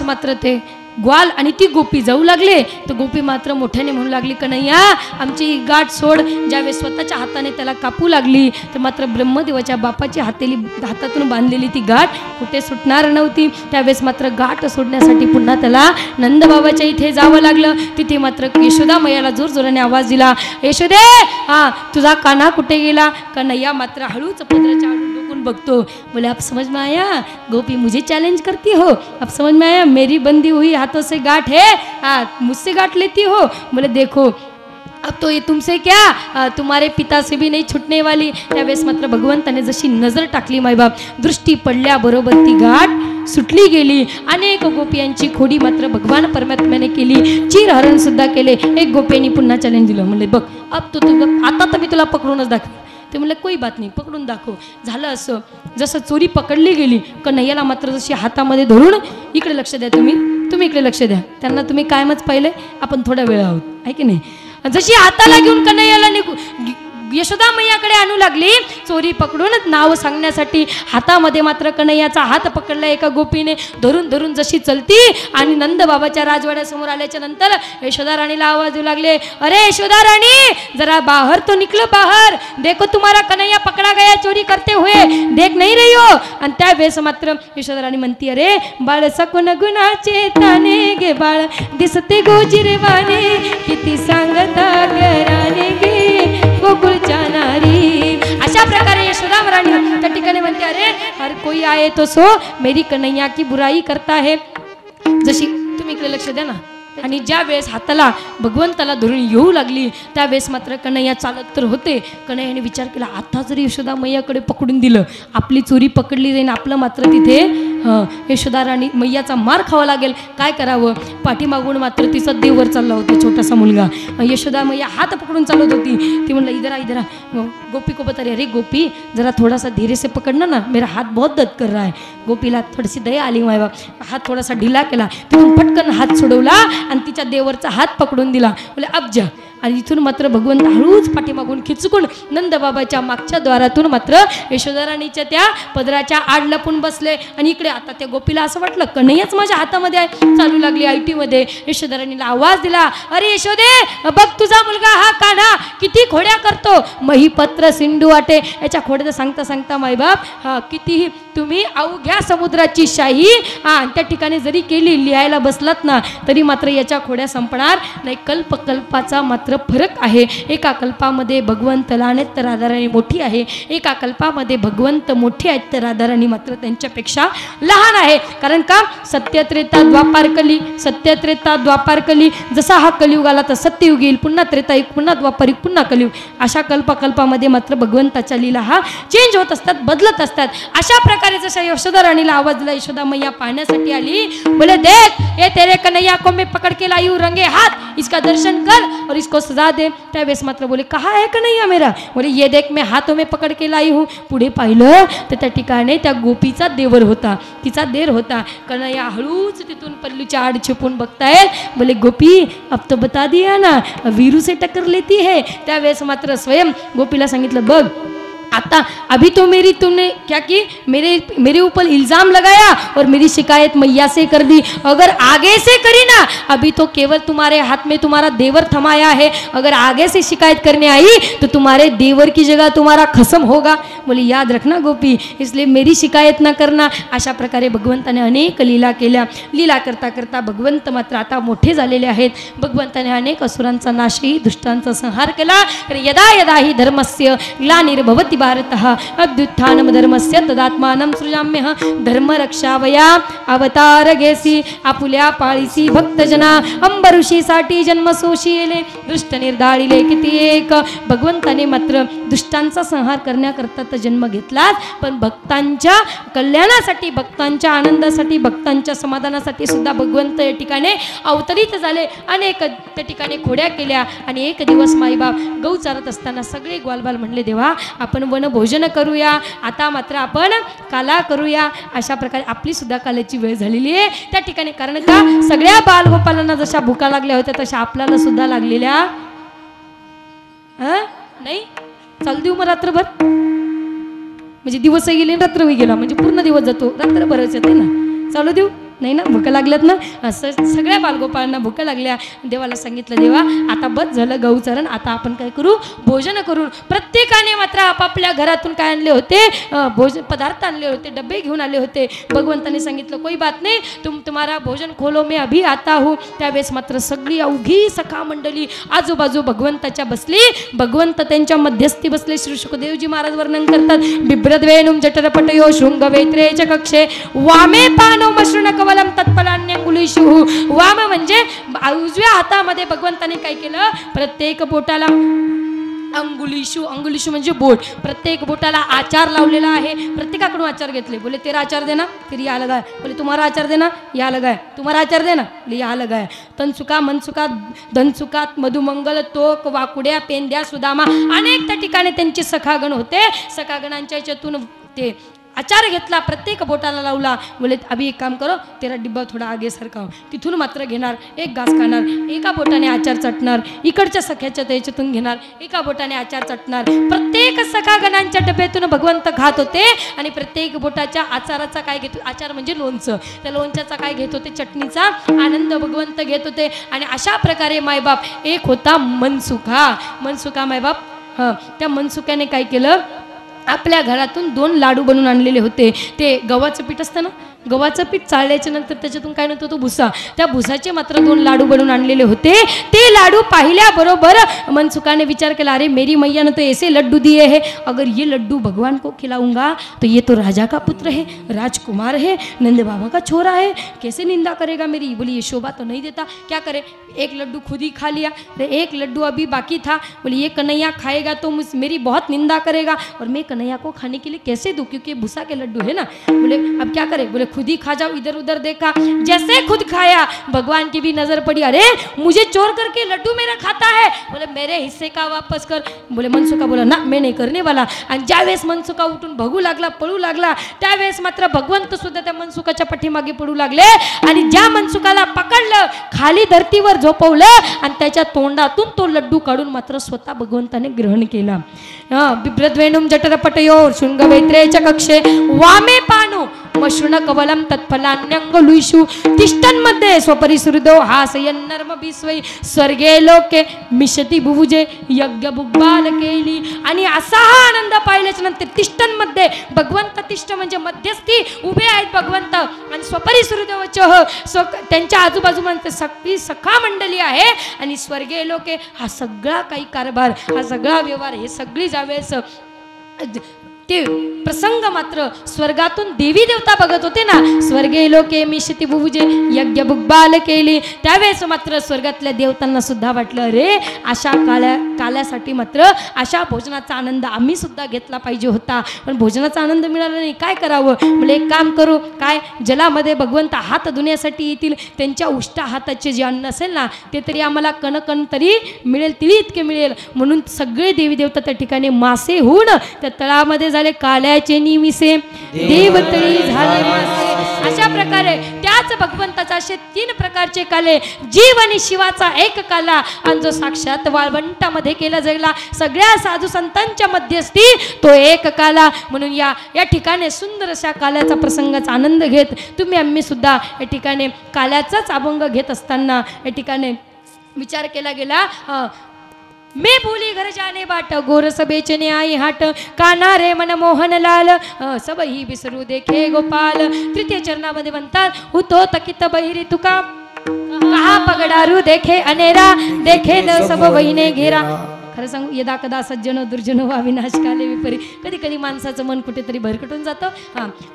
मात्र ते ग्वाल आणि ती गोपी जाऊ लागले, तर गोपी मात्र मोठ्याने म्हणू लागली, कन्हैया आमची गाठ सोड. ज्यावेळेस स्वतःच्या हाताने त्याला कापू लागली, तर मात्र ब्रह्मदेवाच्या बापाची हातातून बांधलेली ती गाठ कुठे सुटणार नव्हती. त्यावेळेस मात्र गाठ सोडण्यासाठी पुन्हा त्याला नंदबाबाच्या इथे जावं लागलं. तिथे मात्र यशोदा मैयाला जोरजोराने आवाज दिला, यशोदे तुझा कान्हा कुठे गेला. कन्हैया मात्र हळूच पदराच्या बघतो. बोले आप समझ में आया, गोपी मुझे चैलेंज करती हो, अब समझ में आया मेरी बंदी हुई हाथों से गांठ है, मुझसे गांठ लेती हो. बोले देखो अब तो ये तुमसे क्या, तुम्हारे पिता से भी नहीं छुटने वाली. त्यावेळेस मात्र भगवंताने जशी नजर टाकली मायबाप, दृष्टी पडल्याबरोबर ती गाठ सुटली गेली. अनेक गोपियांची खोडी मात्र भगवान परमात्म्याने केली, चिरहरण सुद्धा केले. एक गोपियांनी पुन्हा चॅलेंज दिलं, म्हणले बघ अब तो तू आता तर मी तुला पकडूनच दाखव. ते म्हणलं कोई बात नाही, पकडून दाखव. झालं असं, जसं चोरी पकडली गेली, कन्हैयाला मात्र जशी हातामध्ये धरून, इकडे लक्ष द्या तुम्ही, तुम्ही इकडे लक्ष द्या, त्यांना तुम्ही कायमच पाहिलंय, आपण थोडा वेळ आहोत आहे की नाही. जशी हाताला घेऊन कन्हैयाला यशोदा मैयाकडे आणू लागली, चोरी पकडून नाव सांगण्यासाठी हातामध्ये मात्र कन्हैयाचा हात पकडला एका गोपीने, धरून धरून जशी चलती आणि नंद बाबाच्या राजवाड्यासमोर आल्याच्या नंतर यशोदा राणीला आवाज देऊ लागले, अरे यशोदा राणी जरा बाहर तो निकलो बाहर, देखो तुम्हारा कन्हैया पकड़ा गया चोरी करते हुए, देख नहीं रही हो. आणि त्यावेळेस मात्र यशोदा राणी म्हणती, अरे बाळ सकुन गुणाचे ताने गे बाळ दिसते गोजिरवाने, किती सांगता घराने गे गोकुळच्या नारी. अशा प्रकारे यशोदा राणी त्या ठिकाणी म्हणते, अरे हर कोई आए तो सो मेरी कन्हैया की बुराई करता है. जशी तुम्ही इकडे लक्ष द्या ना. आणि ज्या वेळेस हाताला भगवंताला धरून येऊ लागली त्यावेळेस मात्र कन्हैया चालत तर होते. कन्हैयाने विचार केला, आता जर यशोदा मैयाकडे पकडून दिलं, आपली चोरी पकडली जाईल, आपलं मात्र तिथे यशोदा राणी मैयाचा मार खावा लागेल, काय करावं. पाठीमागून मात्र तिचा देवर चालला होता, छोटासा मुलगा. यशोदा मैया हात पकडून चालत होती. ती म्हणलं, इधर इधर गोपी को बता रही, अरे गोपी जरा थोड़ा सा धीरे से पकडना ना, मेरा हाथ बहुत दर्द कर रहा है. गोपीला थोडीशी दया आली, माय बाप हात थोडासा ढिला केला, तिथून पटकन हात सोडवला आणि तिच्या देवरचा हात पकडून दिला. बोले अब जा. आणि इथून मात्र भगवंत हळूच पाठीमागून खिचकून नंदबाबाच्या मागच्या द्वारातून मात्र यशोदा राणीच्या त्या पदराच्या आड लपून बसले. आणि इकडे आता त्या गोपीला असं वाटलं कन्हैयाच माझ्या हातामध्ये आहे. चालू लागली आयटीमध्ये. यशोदा राणीला आवाज दिला, अरे यशोदे बघ तुझा मुलगा हा कान्हा किती खोड्या करतो, महीपत्र सिंधू वाटे. याच्या खोड्या सांगता सांगता मायबाप हा कितीही तुम्ही अवघ्या समुद्राची शाही त्या ठिकाणी जरी केली, लिहायला बसलात ना तरी मात्र याच्या खोड्या संपणार नाही. कल्पकल्पाचा मात्र फरक आहे. एका कल्पामध्ये भगवंत लहान आहेत तर राधाराणी मोठी आहे, एका कल्पामध्ये भगवंत मोठे आहेत तर राधाराणी मात्र त्यांच्यापेक्षा लहान आहे. कारण का सत्यत्रेता द्वापार कली, सत्यत्रेता द्वापार कली. जसा हा कलियुग आला तर सत्ययुग येईल, पुन्हा त्रेतायुग, पुन्हा द्वापारिक, पुन्हा कलियुग. अशा कल्पकल्पामध्ये मात्र भगवंताच्या लीला हा चेंज होत असतात, बदलत असतात. अशा प्रकारे जशा यशोदा राणीला आवाज दिला, यशोदा मैया पाहण्यासाठी आली. बोले देख ये तेरे कन्हैया को मैं पकड़ के लाई हूँ रंगे हाथ, इसका दर्शन कर और इसको सजा दे. त्यावेळेस मात्र बोले कहा है कन्हैया मेरा. बोले ये देख मैं हाथों में पकड़ के लाई हूँ. पुढे पाहिलं तर त्या ठिकाणी त्या गोपीचा देवर होता, तिचा देर होता. कन्हैया हळूच तिथून पल्लूच्या आड छिपून बघतायत. बोले गोपी अब तो बता दिया ना वीरू से टक्कर लेती है. त्यावेळेस मात्र स्वयं गोपीला सांगितलं, बघ आता अभी तो तुमने क्या की मेरे ऊपर इल्ज़ाम लगाया और मेरी शिकायत मैया से कर दी. अगर आगे से करी ना, अभी तो केवल तुम्हारे हाथ में तुम्हारा देवर थमाया है, अगर आगे से शिकायत करने आई तो तुम्हारे देवर की जगह तुम्हारा खसम होगा. बोली याद रखना गोपी, इसलिए मेरी शिकायत न करना. अशा प्रकारे भगवंताने अनेक लीला केल्या. लीला करता करता भगवंत मात्र आता मोठे झालेले आहेत. भगवंताने अनेक असुरांचा नाशही, दुष्टांचा संहार केला. यदा यदा ही धर्मस्य ग्लानिर्भवति भारतः अभ्युत्थानम धर्मस्य तदात्मानं सृजाम्यः. धर्म रक्षावया अवतार घेसी, आपुल्या पाळीसी भक्तजना अंबऋषीसाठी जन्म सोशिले, दृष्ट निर्धाळिले किती एक. भगवंताने मात्र दुष्टांचा संहार करण्याकरता तर जन्म घेतलाच, पण भक्तांच्या कल्याणासाठी, भक्तांच्या आनंदासाठी, भक्तांच्या समाधानासाठी सुद्धा भगवंत या ठिकाणी अवतरित झाले. अनेक त्या ठिकाणी खोड्या केल्या. आणि एक दिवस माईबाप गौ चारत असताना सगळे ग्वालबाल म्हणले, देवा आपण वनभोजन करूया, आता मात्र आपण काला करूया. अशा प्रकारे आपली सुद्धा काल्याची वेळ झालेली आहे त्या ठिकाणी. कारण का सगळ्या बालगोपालांना जशा भुका लागल्या होत्या तशा आपल्याला सुद्धा लागलेल्या नाही. चालू देऊ मग रात्रभर, म्हणजे दिवसही गेले रात्रही गेला, म्हणजे पूर्ण दिवस जातो, रात्रभरच येते ना. चालू देऊ नाही ना, भुका लागल्यात ना. असं सगळ्या बालगोपाळांना भुका लागल्या. देवाला सांगितलं, देवा आता बस झालं गौचरण, आता आपण काय करू, भोजन करू. प्रत्येकाने मात्र आपापल्या घरातून काय आणले होते, भोजन पदार्थ आणले होते, डबे घेऊन आले होते. भगवंताने सांगितलं, कोई बात नाही, तुम्हारा भोजन खोलो, मैं अभी आता हूँ. त्यावेळेस मात्र सगळी अवघी सखा मंडळी आजूबाजू भगवंताच्या बसली. भगवंत त्यांच्या मध्यस्थी बसले. श्री शुकदेवजी महाराज वर्णन करतात, बिभ्रद्वेणुम जठरपटयो शृंगवेत्रे च कक्षे वामे पानो मशृण तत्फलान्यंगुलीषु. वाम म्हणजे उजव्या हातामध्ये भगवंताने काय केलं, प्रत्येक बोटाला अंगुलीशू, अंगुलीशू म्हणजे बोट, प्रत्येक बोटाला आचार लावलेला आहे. प्रत्येकाकडून आचार घेतले. बोले तेरा आचार देना, फिर या लगाय. बोले तुम्हारा आचार देना, या लगाय. तुम्हारा आचार देना, या लगाय. तनसुका, मनसुका, धनसुका, मधुमंगल, तोक, वाकुड्या, पेंद्या, सुदामा, अनेक त्या ठिकाणी त्यांचे सखागण होते. सखागणांच्या याच्यातून ते आचार घेतला, प्रत्येक बोटाला लावला. बोले अभि एक काम करो, तेरा डिब्बा थोडा आगे सरकाव. तिथून मात्र घेणार, एक घास खाणार, एका बोटाने आचार चटणार, इकडच्या सख्याच्या त्याच्यातून घेणार, एका बोटाने आचार चटणार. प्रत्येक सखागणांच्या डब्यातून भगवंत खात होते आणि प्रत्येक बोटाच्या आचाराचा काय घेत, आचार म्हणजे लोणचं, त्या लोणच्याचा काय घेत होते, चटणीचा आनंद भगवंत घेत होते. आणि अशा प्रकारे मायबाप, एक होता मनसुखा मायबाप. त्या मनसुख्याने काय केलं, आपल्या घरातून 2 लाडू बनवून आणलेले होते. ते गव्हाचं पीठ असतं ना, गव्हाचं पीठ चाळल्याच्या नंतर त्याच्यातून काय नव्हतं, तो भुसा, त्या भुसाचे मात्र 2 लाडू बनवून आणलेले होते. ते लाडू पाहिल्याबरोबर मनसुखाने विचार केला, अरे मेरी मैया ने तो ऐसे लड्डू दिए हैं, अगर ये लड्डू भगवान को खिलाऊंगा तो ये तो राजा का पुत्र है, राजकुमार है, नंद बाबा का छोरा है, कैसे निंदा करेगा मेरी. बोली ये शोभा तो नहीं देता, क्या करे. एक लड्डू खुद ही खा लिया, एक लड्डू अभी बाकी था. बोले ये कन्हैया खाएगा तो मेरी बहुत निंदा करेगा, और मैं कन्हैया को खाने के लिए कैसे दूँ, क्योंकि भूसा के लड्डू है ना. बोले अब क्या करे. बोले खुद ही खा जाओ. इधर उधर देखा, जैसे खुद खाया भगवान की भी नजर पड़ी, अरे मुझे चोर करके लड्डू मेरा खाता है. बोले मेरे हिस्से का वापस कर. बोले मनसुखा बोला ना, मैं नहीं करने वाला. आणि ज्यावेळेस मनसुखा उठून भगू लागला, पळू लागला, त्यावेळेस मात्र भगवंत सुद्धा त्या मनसुखाच्या पाठीमागे पडू लागले. आणि ज्या मनसुखाला पकडलं, खाली धरतीवर झोपवलं आणि त्याच्या तोंडातून तो लड्डू काढून मात्र स्वतः भगवंताने ग्रहण केला. बिभ्रद्वेणुम जठरपटयोर शृंगवेत्रेच्या कक्षे वामे पानु मशृण कवलम तत्फलान्यंगलुषु तिष्ठन्मध्ये स्वपरिसृदो हासयन्नर्म बिस्वै स्वर्गे लोके मिशती भुभुजे यज्ञ बुग्बाल केली. आणि असा हा आनंद पाहिल्याच्या नंतर तिष्ठन्मध्ये, भगवंत तिष्ठ म्हणजे मध्यस्थी उभे आहेत भगवंत, आणि स्वपरिसृदोचः त्यांच्या आजूबाजूमध्ये सगळी सखा मंडळी आहे. आणि स्वर्गे लोके हा सगळा काही कारभार, हा सगळा व्यवहार, हे सगळी ज्यावेळेस ते प्रसंग मात्र स्वर्गातून देवी देवता बघत होते ना, स्वर्गे लोके मिशती भुभुजे यज्ञ बुग्बाल केली, त्यावेळेस मात्र स्वर्गातल्या देवतांना सुद्धा वाटलं, अरे अशा काल्यासाठी मात्र अशा भोजनाचा आनंद आम्ही सुद्धा घेतला पाहिजे होता, पण भोजनाचा आनंद मिळाला नाही, काय करावं. म्हणजे एक काम करू, काय जलामध्ये भगवंत हात धुण्यासाठी येतील, त्यांच्या उष्टा हाताचे जे अन्न असेल ना, ते तरी आम्हाला कणकण तरी मिळेल, तिळी इतके मिळेल. म्हणून सगळे देवी देवता त्या ठिकाणी मासे होऊन त्या तळामध्ये झाले काल्याचे निमिसे, देवतळी झाले मासे. अशा प्रकारे त्याच भगवंताचा असे 3 प्रकारचे काले, जीव आणि शिवाचा एक काला, आणि जो साक्षात वाळवंटामध्ये केला जायला सगळ्या साधू संतांच्या मध्यस्थी तो एक काला. म्हणून या ठिकाणी सुंदर अशा काल्याचा प्रसंगाचा आनंद घेत तुम्ही आम्ही सुद्धा या ठिकाणी काल्याचाच अभंग घेत असताना या ठिकाणी विचार केला गेला. मैं भूली घर जाने बाट, गोरस बेचने आई हाट, काना रे मन मोहन लाल, सब ही विसरू देखे गोपाल. तृतीय चरणामध्ये म्हणतात, हुतो तकित बहिरी तुका, कहा पगडारू देखे अनेरा, देखे न सब वहिने घेरा. खरं सांगू, यदा कदा सज्जनो दुर्जनो वा विनाश काले विपरी. कधी कधी माणसाचं मन कुठेतरी भरकटून जातं.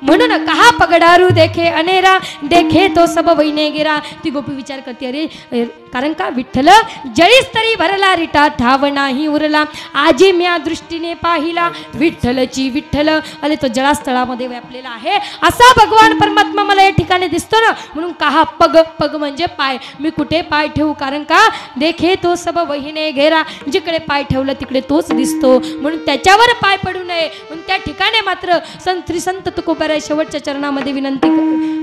म्हणून कहा पगडारू देखे अनेरा, देखे तो सब वहिने गेरा. ती गोपी विचार करते, अरे कारण का विठ्ठल जळीस तरी भरला रिटा, ठाव नाही उरला, आजी म्या दृष्टीने पाहिला, विठ्ठलची विठ्ठल. अरे तो जळास्थळामध्ये व्यापलेला आहे असा भगवान परमात्मा मला या ठिकाणी दिसतो ना. म्हणून कहा पग, पग म्हणजे पाय, मी कुठे पाय ठेवू, कारण का देखे तो सब वहिने घेरा, जिकडे पाय ठेवलं तिकडे तोच दिसतो, म्हणून त्याच्यावर पाय पडू नये. म्हणून त्या ठिकाणी मात्र संत तुकोबाराय शेवटच्या चरणामध्ये विनंती,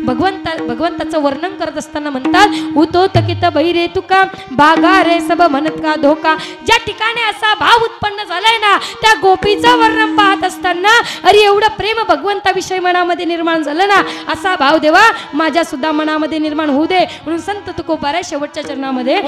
भगवंताचं वर्णन करत असताना म्हणतात, उतो तकित बहिरे तुका, बागा रे सब म्हणत का धोका. ज्या ठिकाणी असा भाव उत्पन्न झालाय ना, त्या गोपीचं वर्णन पाहत असताना अरे एवढं प्रेम भगवंताविषयी मनामध्ये निर्माण झालं ना, असा भाव देवा माझ्या सुद्धा मनामध्ये निर्माण होऊ दे. म्हणून संत तुकोबाराय शेवटच्या चरणामध्ये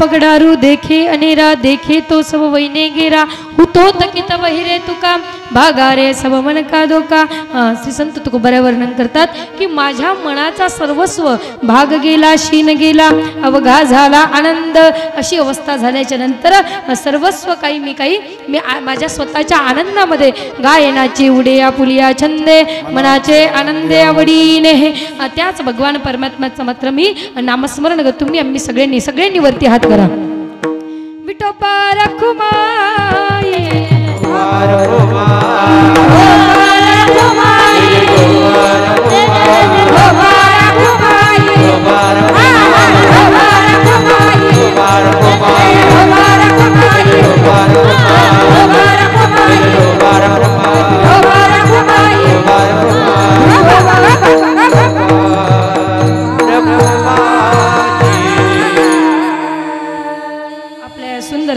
पगडारू देखे अनेरा देखे तो सब वैने गेरा हुतो तकित वहिरे तुका भागा रे सब मन का धोका. श्री संत तुकोबारा वर्णन करतात की माझ्या मनाचा सर्वस्व भाग गेला, शीन गेला, अवघा झाला आनंद, अशी अवस्था झाल्याच्या नंतर सर्वस्व काही मी माझ्या स्वतःच्या आनंदामध्ये गायनाची उडे आपुलिया छंदे मनाचे आनंदे आवडीने त्याच भगवान परमात्म्याचं मात्र मी नामस्मरण करतो. तुम्ही आम्ही सगळ्यांनी वरती हात करा. विठोबा रखुमाई
Bye.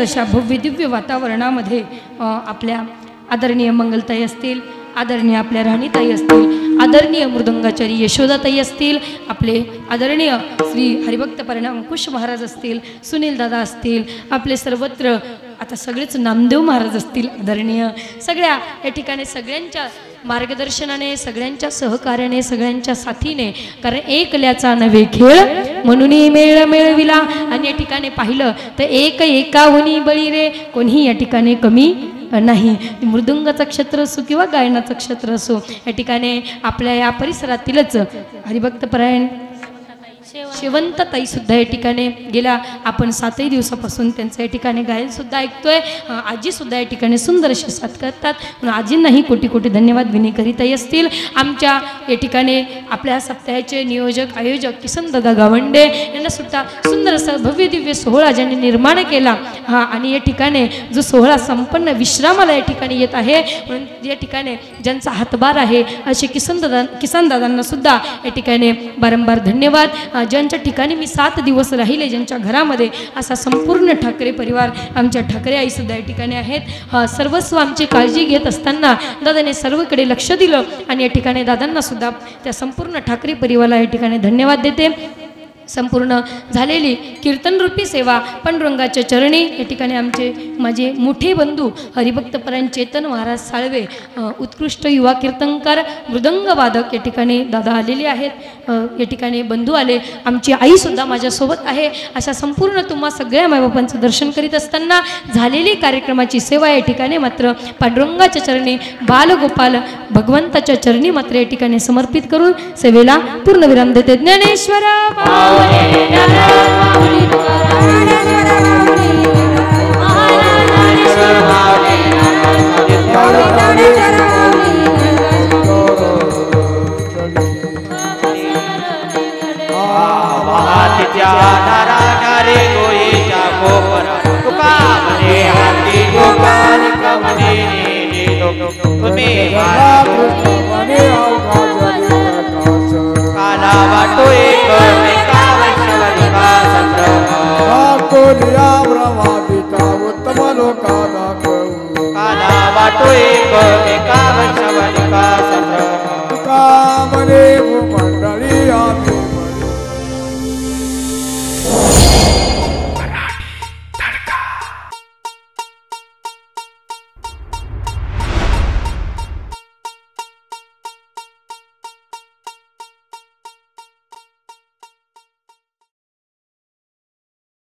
अशा भव्य दिव्य वातावरणामध्ये आपल्या आदरणीय मंगलताई असतील, आदरणीय आपल्या राणीताई असतील, आदरणीय मृदंगाचारी यशोदाताई असतील, आपले आदरणीय श्री हरिभक्त परिणाम अंकुश महाराज असतील, सुनील दादा असतील, आपले सर्वत्र आता सगळेच नामदेव महाराज असतील आदरणीय, सगळ्या या ठिकाणी सगळ्यांच्या मार्गदर्शनाने, सगळ्यांच्या सहकार्याने, सगळ्यांच्या साथीने, कारण एकल्याचा नव्हे खेळ म्हणून मेळ मेळविला. आणि या ठिकाणी पाहिलं तर एक एकाहुनी बळी रे, कोणीही या ठिकाणी कमी नाही. मृदुंगाचं क्षेत्र असो किंवा गायनाचं क्षेत्र असो, या ठिकाणी आपल्या या परिसरातीलच हरिभक्तपरायण शेवंतताई सुद्धा या ठिकाणी गेल्या आपण 7 दिवसापासून त्यांचं या ठिकाणी गायन सुद्धा ऐकतोय. आजी सुद्धा या ठिकाणी सुंदर असे साथ करतात, म्हणून आजींनाही कोटी कोटी धन्यवाद. विनीकरीताई असतील, आमच्या या ठिकाणी आपल्या सप्ताहाचे नियोजक आयोजक किसनदादा गावंडे यांना सुद्धा सुंदर असा भव्य दिव्य सोहळा ज्यांनी निर्माण केला. आणि या ठिकाणी जो सोहळा संपन्न विश्रामाला या ठिकाणी येत आहे, म्हणून या ठिकाणी ज्यांचा हातभार आहे असे किसनदादांना सुद्धा या ठिकाणी वारंवार धन्यवाद. ज्यांच्या ठिकाणी मी 7 दिवस राहिले, ज्यांच्या घरामध्ये असा संपूर्ण ठाकरे परिवार, आमच्या ठाकरे आई सुद्धा या ठिकाणी आहेत. सर्वस्व आमची काळजी घेत असताना दादाने सर्वकडे लक्ष दिलं आणि या ठिकाणी दादांना सुद्धा त्या संपूर्ण ठाकरे परिवाराला या ठिकाणी धन्यवाद देते. संपूर्ण झालेली कीर्तनरूपी सेवा पांडुरंगाच्या चरणी या ठिकाणी आमचे माझे मोठे बंधू हरिभक्तपरायण चेतन महाराज साळवे, उत्कृष्ट युवा कीर्तनकार, मृदंगवादक या ठिकाणी दादा आलेले आहेत. या ठिकाणी बंधू आले, आमची आईसुद्धा माझ्यासोबत आहे. अशा संपूर्ण तुम्हा सगळ्या मायबापांचं दर्शन करीत असताना झालेली कार्यक्रमाची सेवा या ठिकाणी मात्र पांडुरंगाच्या चरणी, बालगोपाल भगवंताच्या चरणी मात्र या ठिकाणी समर्पित करून सेवेला पूर्णविराम देते. ज्ञानेश्वर
उत्तम लोकाला
काला वाटो एक